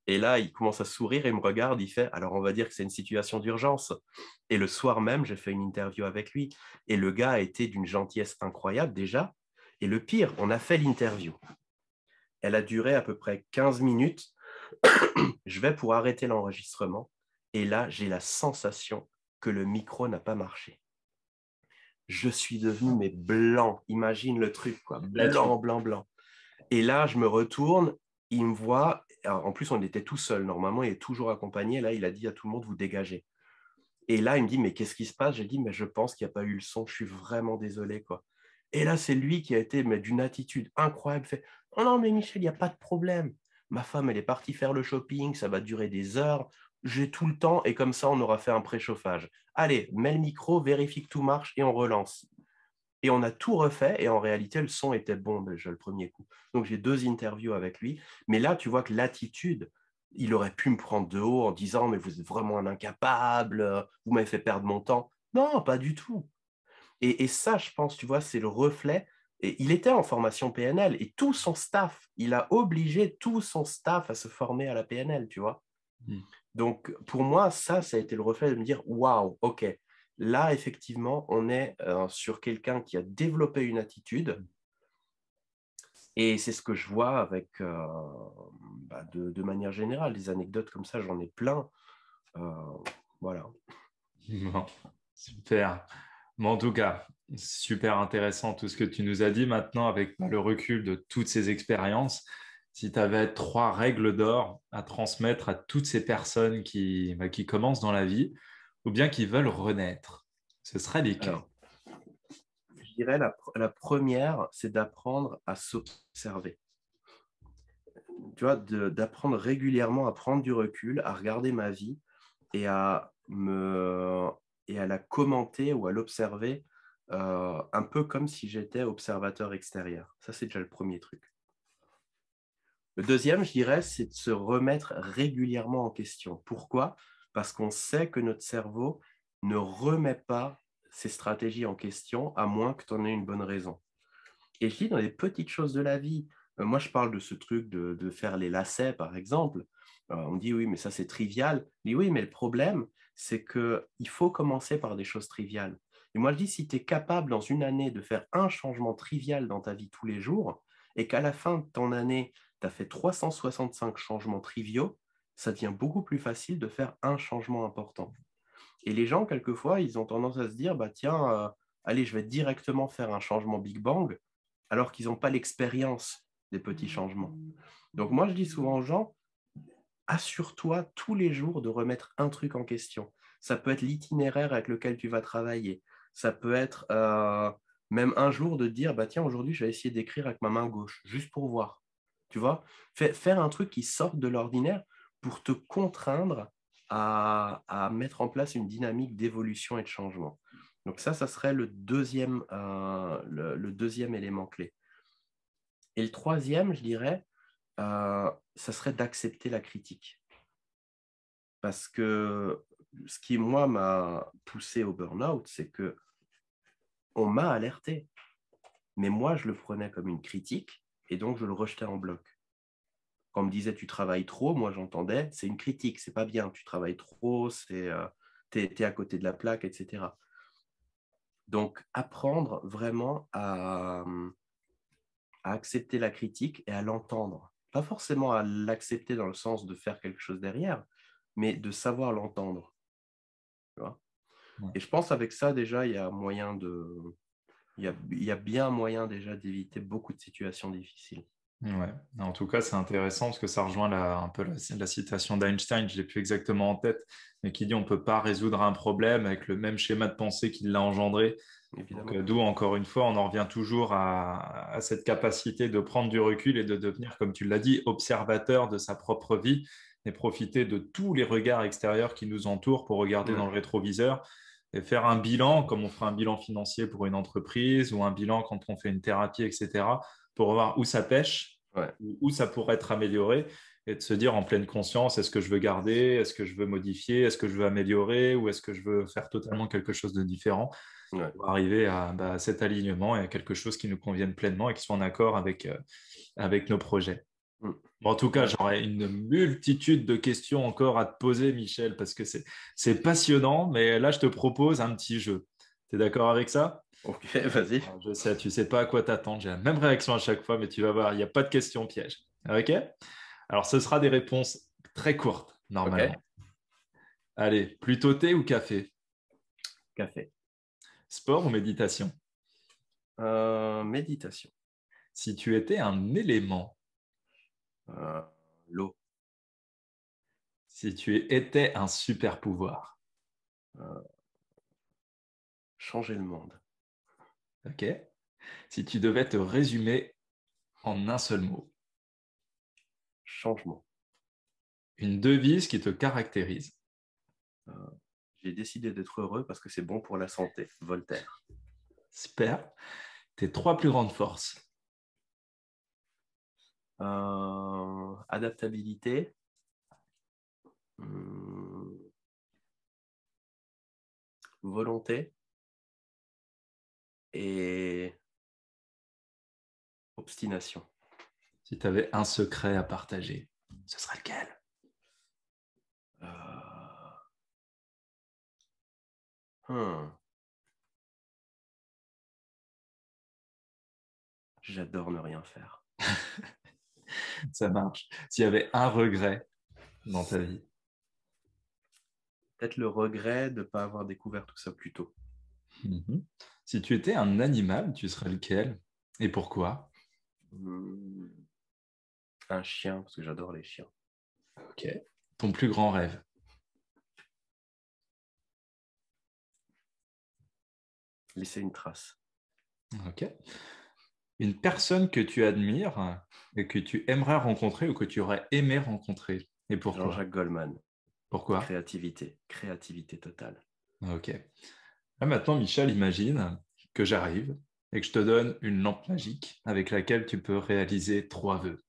Et là, il commence à sourire et me regarde, il fait, alors on va dire que c'est une situation d'urgence. Et le soir même, j'ai fait une interview avec lui. Et le gars a été d'une gentillesse incroyable déjà. Et le pire, on a fait l'interview. Elle a duré à peu près 15 minutes. Je vais pour arrêter l'enregistrement. Et là, j'ai la sensation que le micro n'a pas marché. Je suis devenu mais blanc. Imagine le truc, quoi. Blanc, blanc, blanc. Et là, je me retourne, il me voit. Alors, en plus, on était tout seul. Normalement, il est toujours accompagné. Là, il a dit à tout le monde, vous dégagez. Et là, il me dit, mais qu'est-ce qui se passe? J'ai dit, mais je pense qu'il n'y a pas eu le son. Je suis vraiment désolé, quoi. Et là, c'est lui qui a été d'une attitude incroyable. Il fait, oh non, mais Michel, il n'y a pas de problème. Ma femme, elle est partie faire le shopping. Ça va durer des heures. J'ai tout le temps. Et comme ça, on aura fait un préchauffage. Allez, mets le micro, vérifie que tout marche et on relance. Et on a tout refait et en réalité, le son était bon déjà le premier coup. Donc, j'ai 2 interviews avec lui. Mais là, tu vois que l'attitude, il aurait pu me prendre de haut en disant, mais vous êtes vraiment un incapable, vous m'avez fait perdre mon temps. Non, pas du tout. Et ça, je pense, tu vois, c'est le reflet. Et il était en formation PNL et tout son staff, il a obligé tout son staff à se former à la PNL, tu vois. Donc, pour moi, ça a été le reflet de me dire, waouh, ok, là, effectivement, on est sur quelqu'un qui a développé une attitude et c'est ce que je vois avec, de manière générale, des anecdotes comme ça, j'en ai plein. Voilà. Bon, super. Mais en tout cas, super intéressant tout ce que tu nous as dit maintenant avec le recul de toutes ces expériences. Si tu avais 3 règles d'or à transmettre à toutes ces personnes qui commencent dans la vie ou bien qui veulent renaître, ce serait lesquelles? Alors, je dirais la première, c'est d'apprendre à s'observer. Tu vois, d'apprendre régulièrement à prendre du recul, à regarder ma vie et et à la commenter ou à l'observer un peu comme si j'étais observateur extérieur. Ça, c'est déjà le premier truc. Le deuxième, je dirais, c'est de se remettre régulièrement en question. Pourquoi? Parce qu'on sait que notre cerveau ne remet pas ses stratégies en question à moins que tu en aies une bonne raison. Et je dis dans les petites choses de la vie, moi je parle de ce truc de faire les lacets par exemple. On me dit oui, mais ça c'est trivial. Je dis oui, mais le problème, c'est qu'il faut commencer par des choses triviales. Et moi je dis, si tu es capable dans une année de faire un changement trivial dans ta vie tous les jours, et qu'à la fin de ton année, tu as fait 365 changements triviaux, ça devient beaucoup plus facile de faire un changement important. Et les gens, quelquefois, ils ont tendance à se dire, bah tiens, allez, je vais directement faire un changement Big Bang, alors qu'ils n'ont pas l'expérience des petits changements. Donc moi, je dis souvent aux gens, assure-toi tous les jours de remettre un truc en question. Ça peut être l'itinéraire avec lequel tu vas travailler. Ça peut être même un jour de te dire, bah tiens, aujourd'hui, je vais essayer d'écrire avec ma main gauche, juste pour voir. Tu vois, faire un truc qui sorte de l'ordinaire pour te contraindre à mettre en place une dynamique d'évolution et de changement. Donc ça serait le deuxième élément clé. Et le troisième, je dirais, ça serait d'accepter la critique. Parce que ce qui, moi, m'a poussé au burn-out, c'est que on m'a alerté. Mais moi, je le prenais comme une critique et donc je le rejetais en bloc. Quand on me disait tu travailles trop, moi j'entendais c'est une critique, c'est pas bien, tu travailles trop, t'es à côté de la plaque, etc. Donc apprendre vraiment à accepter la critique et à l'entendre. Pas forcément à l'accepter dans le sens de faire quelque chose derrière, mais de savoir l'entendre. Tu vois. Ouais. Et je pense avec ça, déjà, il y a bien moyen déjà d'éviter beaucoup de situations difficiles. Ouais. En tout cas, c'est intéressant parce que ça rejoint un peu la citation d'Einstein, je ne l'ai plus exactement en tête, mais qui dit on ne peut pas résoudre un problème avec le même schéma de pensée qui l'a engendré. Donc, Évidemment. d'où, encore une fois, on en revient toujours à cette capacité de prendre du recul et de devenir, comme tu l'as dit, observateur de sa propre vie et profiter de tous les regards extérieurs qui nous entourent pour regarder Ouais. dans le rétroviseur et faire un bilan, comme on ferait un bilan financier pour une entreprise ou un bilan quand on fait une thérapie, etc., pour voir où ça pêche, Ouais. où ça pourrait être amélioré et de se dire en pleine conscience, est-ce que je veux garder, est-ce que je veux modifier, est-ce que je veux améliorer ou est-ce que je veux faire totalement quelque chose de différent Ouais. pour arriver à cet alignement et à quelque chose qui nous convienne pleinement et qui soit en accord avec nos projets. Mm. Bon, en tout cas, Ouais. j'aurais une multitude de questions encore à te poser, Michel, parce que c'est passionnant, mais là, je te propose un petit jeu. Tu es d'accord avec ça? Ok, vas-y. Alors, je sais, tu sais pas à quoi t'attendre. J'ai la même réaction à chaque fois, mais tu vas voir, il n'y a pas de questions pièges. OK? Alors, ce sera des réponses très courtes, Ok. normalement. Allez, plutôt thé ou café? Café. Sport ou méditation? Méditation. Si tu étais un élément, Euh, L'eau. si tu étais un super pouvoir, Euh, Changer le monde. OK? Si tu devais te résumer en un seul mot, Changement. une devise qui te caractérise. Euh, j'ai décidé d'être heureux parce que c'est bon pour la santé. Voltaire. Super. Tes trois plus grandes forces. Adaptabilité. hum, Volonté et obstination. Si tu avais un secret à partager, ce serait lequel? Euh, hmm, J'adore ne rien faire. Ça marche. S'il y avait un regret dans ta vie. Peut-être le regret de ne pas avoir découvert tout ça plus tôt. Mhm. Si tu étais un animal, tu serais lequel? Et pourquoi? Hmm, Un chien, parce que j'adore les chiens. Ok. Ton plus grand rêve? Laisser une trace. Ok. Une personne que tu admires et que tu aimerais rencontrer ou que tu aurais aimé rencontrer. Et pourquoi? Jean-Jacques Goldman. Pourquoi? Créativité. Créativité totale. Ok. Là, maintenant, Michel, imagine que j'arrive et que je te donne une lampe magique avec laquelle tu peux réaliser trois vœux.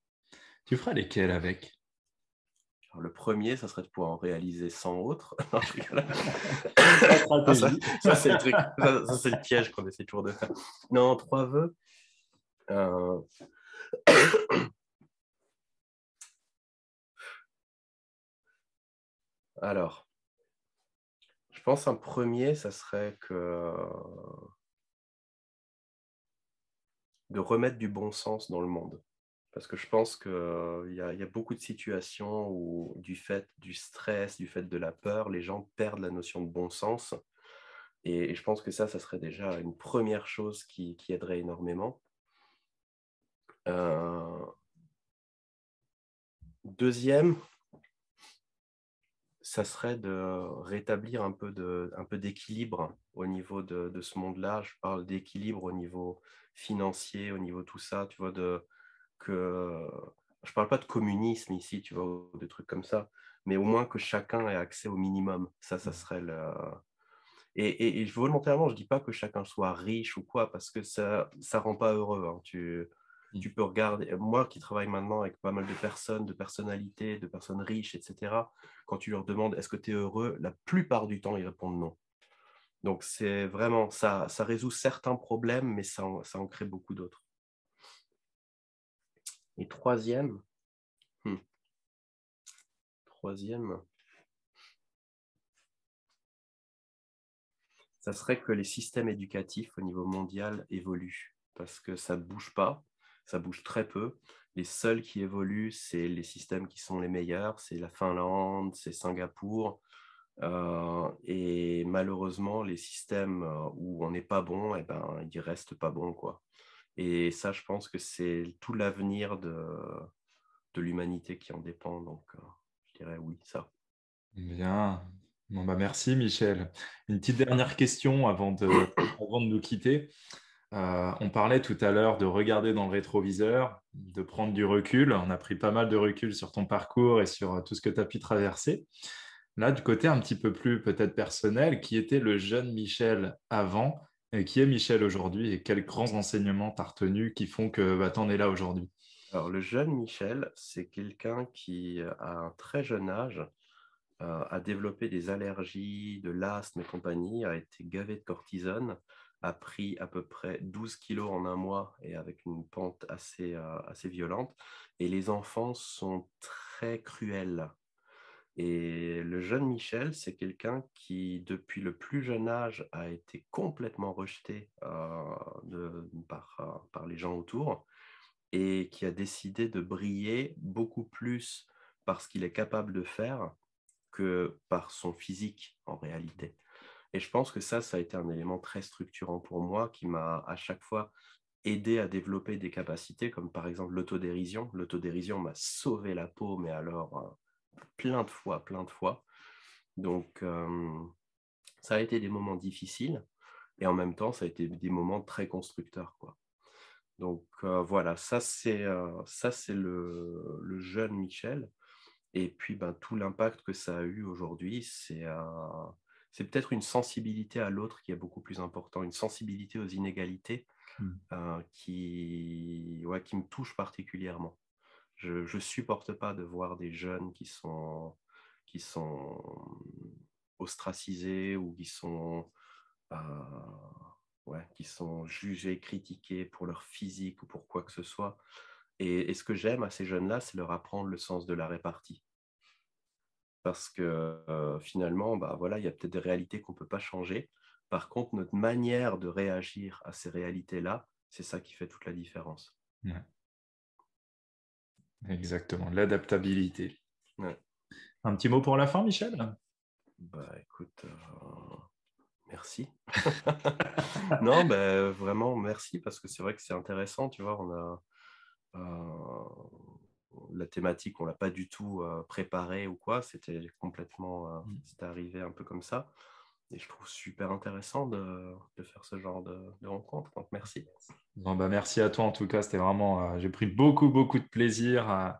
Tu feras lesquels avec? Alors, le premier, ça serait de pouvoir en réaliser 100 autres. Non, je rigole. La Ah, ça, stratégie. ça, c'est le truc. Ça, c'est le piège qu'on essaie toujours de faire. Non, trois vœux. Euh, Alors, je pense un premier, ça serait de remettre du bon sens dans le monde. Parce que je pense qu'il y a beaucoup de situations où, du fait du stress, du fait de la peur, les gens perdent la notion de bon sens. Et je pense que ça serait déjà une première chose qui aiderait énormément. Euh, Deuxième, ça serait de rétablir un peu d'équilibre au niveau de ce monde-là. Je parle d'équilibre au niveau financier, au niveau tout ça, tu vois, que je parle pas de communisme ici, tu vois, ou des trucs comme ça, mais au moins que chacun ait accès au minimum. Ça serait le... Et volontairement, je dis pas que chacun soit riche ou quoi, parce que ça rend pas heureux, hein. Tu peux regarder, moi qui travaille maintenant avec pas mal de personnes, de personnalités, de personnes riches, etc., quand tu leur demandes est-ce que tu es heureux, la plupart du temps, ils répondent non. Donc, c'est vraiment, ça résout certains problèmes, mais ça en crée beaucoup d'autres. Et troisième, troisième, ça serait que les systèmes éducatifs au niveau mondial évoluent parce que ça ne bouge pas, ça bouge très peu. Les seuls qui évoluent, c'est les systèmes qui sont les meilleurs, c'est la Finlande, c'est Singapour. Et malheureusement, les systèmes où on n'est pas bon, eh ben, ils restent pas bons, quoi. Et ça, je pense que c'est tout l'avenir de l'humanité qui en dépend. Donc, je dirais oui, ça. Bien. Bon, bah, merci, Michel. Une petite dernière question avant de nous quitter. On parlait tout à l'heure de regarder dans le rétroviseur, de prendre du recul. On a pris pas mal de recul sur ton parcours et sur tout ce que tu as pu traverser. Là, du côté un petit peu plus peut-être personnel, qui était le jeune Michel avant et qui est Michel aujourd'hui et quels grands enseignements tu as retenus qui font que bah, tu en es là aujourd'hui? Alors, le jeune Michel, c'est quelqu'un qui, à un très jeune âge, a développé des allergies, de l'asthme et compagnie, a été gavé de cortisone, a pris à peu près 12 kilos en un mois et avec une pente assez violente. Et les enfants sont très cruels. Et le jeune Michel, c'est quelqu'un qui, depuis le plus jeune âge, a été complètement rejeté par les gens autour et qui a décidé de briller beaucoup plus par ce qu'il est capable de faire que par son physique en réalité. Et je pense que ça a été un élément très structurant pour moi qui m'a à chaque fois aidé à développer des capacités comme par exemple l'autodérision. L'autodérision m'a sauvé la peau, mais alors plein de fois, plein de fois. Donc, ça a été des moments difficiles et en même temps, ça a été des moments très constructeurs, quoi. Donc, voilà, ça c'est le jeune Michel. Et puis, ben, tout l'impact que ça a eu aujourd'hui, c'est peut-être une sensibilité à l'autre qui est beaucoup plus important, une sensibilité aux inégalités Hmm. qui me touche particulièrement. Je supporte pas de voir des jeunes qui sont ostracisés ou euh, qui sont jugés, critiqués pour leur physique ou pour quoi que ce soit. Et ce que j'aime à ces jeunes-là, c'est leur apprendre le sens de la répartie. Parce que finalement, bah, voilà, il y a peut-être des réalités qu'on ne peut pas changer. Par contre, notre manière de réagir à ces réalités-là, c'est ça qui fait toute la différence. Ouais, exactement, l'adaptabilité. Ouais. Un petit mot pour la fin, Michel? Bah, écoute, merci. Non, bah, vraiment, merci, parce que c'est vrai que c'est intéressant, tu vois, la thématique, on ne l'a pas du tout préparée ou quoi, c'était arrivé un peu comme ça. Et je trouve super intéressant de faire ce genre de rencontre. Donc, merci. Bon, bah, merci à toi en tout cas, c'était vraiment, j'ai pris beaucoup, beaucoup de plaisir à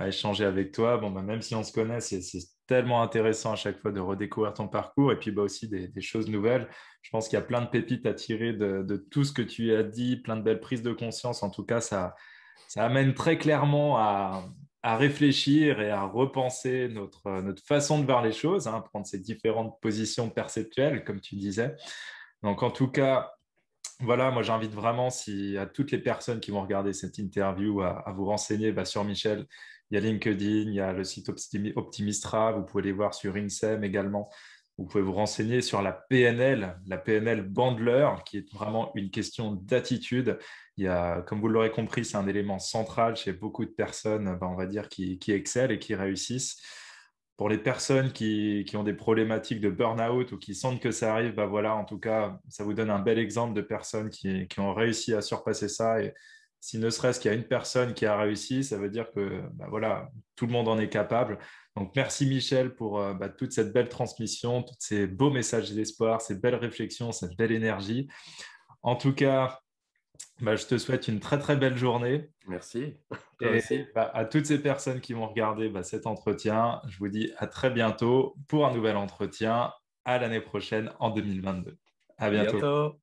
échanger avec toi. Bon, bah, même si on se connaît, c'est tellement intéressant à chaque fois de redécouvrir ton parcours et puis bah, aussi des choses nouvelles. Je pense qu'il y a plein de pépites à tirer de tout ce que tu as dit, plein de belles prises de conscience. En tout cas, ça amène très clairement à réfléchir et à repenser notre façon de voir les choses, hein, prendre ces différentes positions perceptuelles, comme tu disais. Donc, en tout cas, voilà, moi j'invite vraiment à toutes les personnes qui vont regarder cette interview à vous renseigner bah, sur Michel. Il y a LinkedIn, il y a le site Optimistra, vous pouvez les voir sur INSEM également. Vous pouvez vous renseigner sur la PNL Bandler, qui est vraiment une question d'attitude. Il y a, comme vous l'aurez compris, c'est un élément central chez beaucoup de personnes, bah, on va dire, qui excellent et qui réussissent. Pour les personnes qui ont des problématiques de burn-out ou qui sentent que ça arrive, bah voilà, en tout cas, ça vous donne un bel exemple de personnes qui ont réussi à surpasser ça. Et si ne serait-ce qu'il y a une personne qui a réussi, ça veut dire que bah voilà, tout le monde en est capable. Donc, merci Michel pour bah, toute cette belle transmission, tous ces beaux messages d'espoir, ces belles réflexions, cette belle énergie. En tout cas, bah, je te souhaite une très très belle journée. Merci. Toi Et aussi. bah, à toutes ces personnes qui vont regarder bah, cet entretien, je vous dis à très bientôt pour un nouvel entretien. À l'année prochaine en 2022. À À bientôt. bientôt.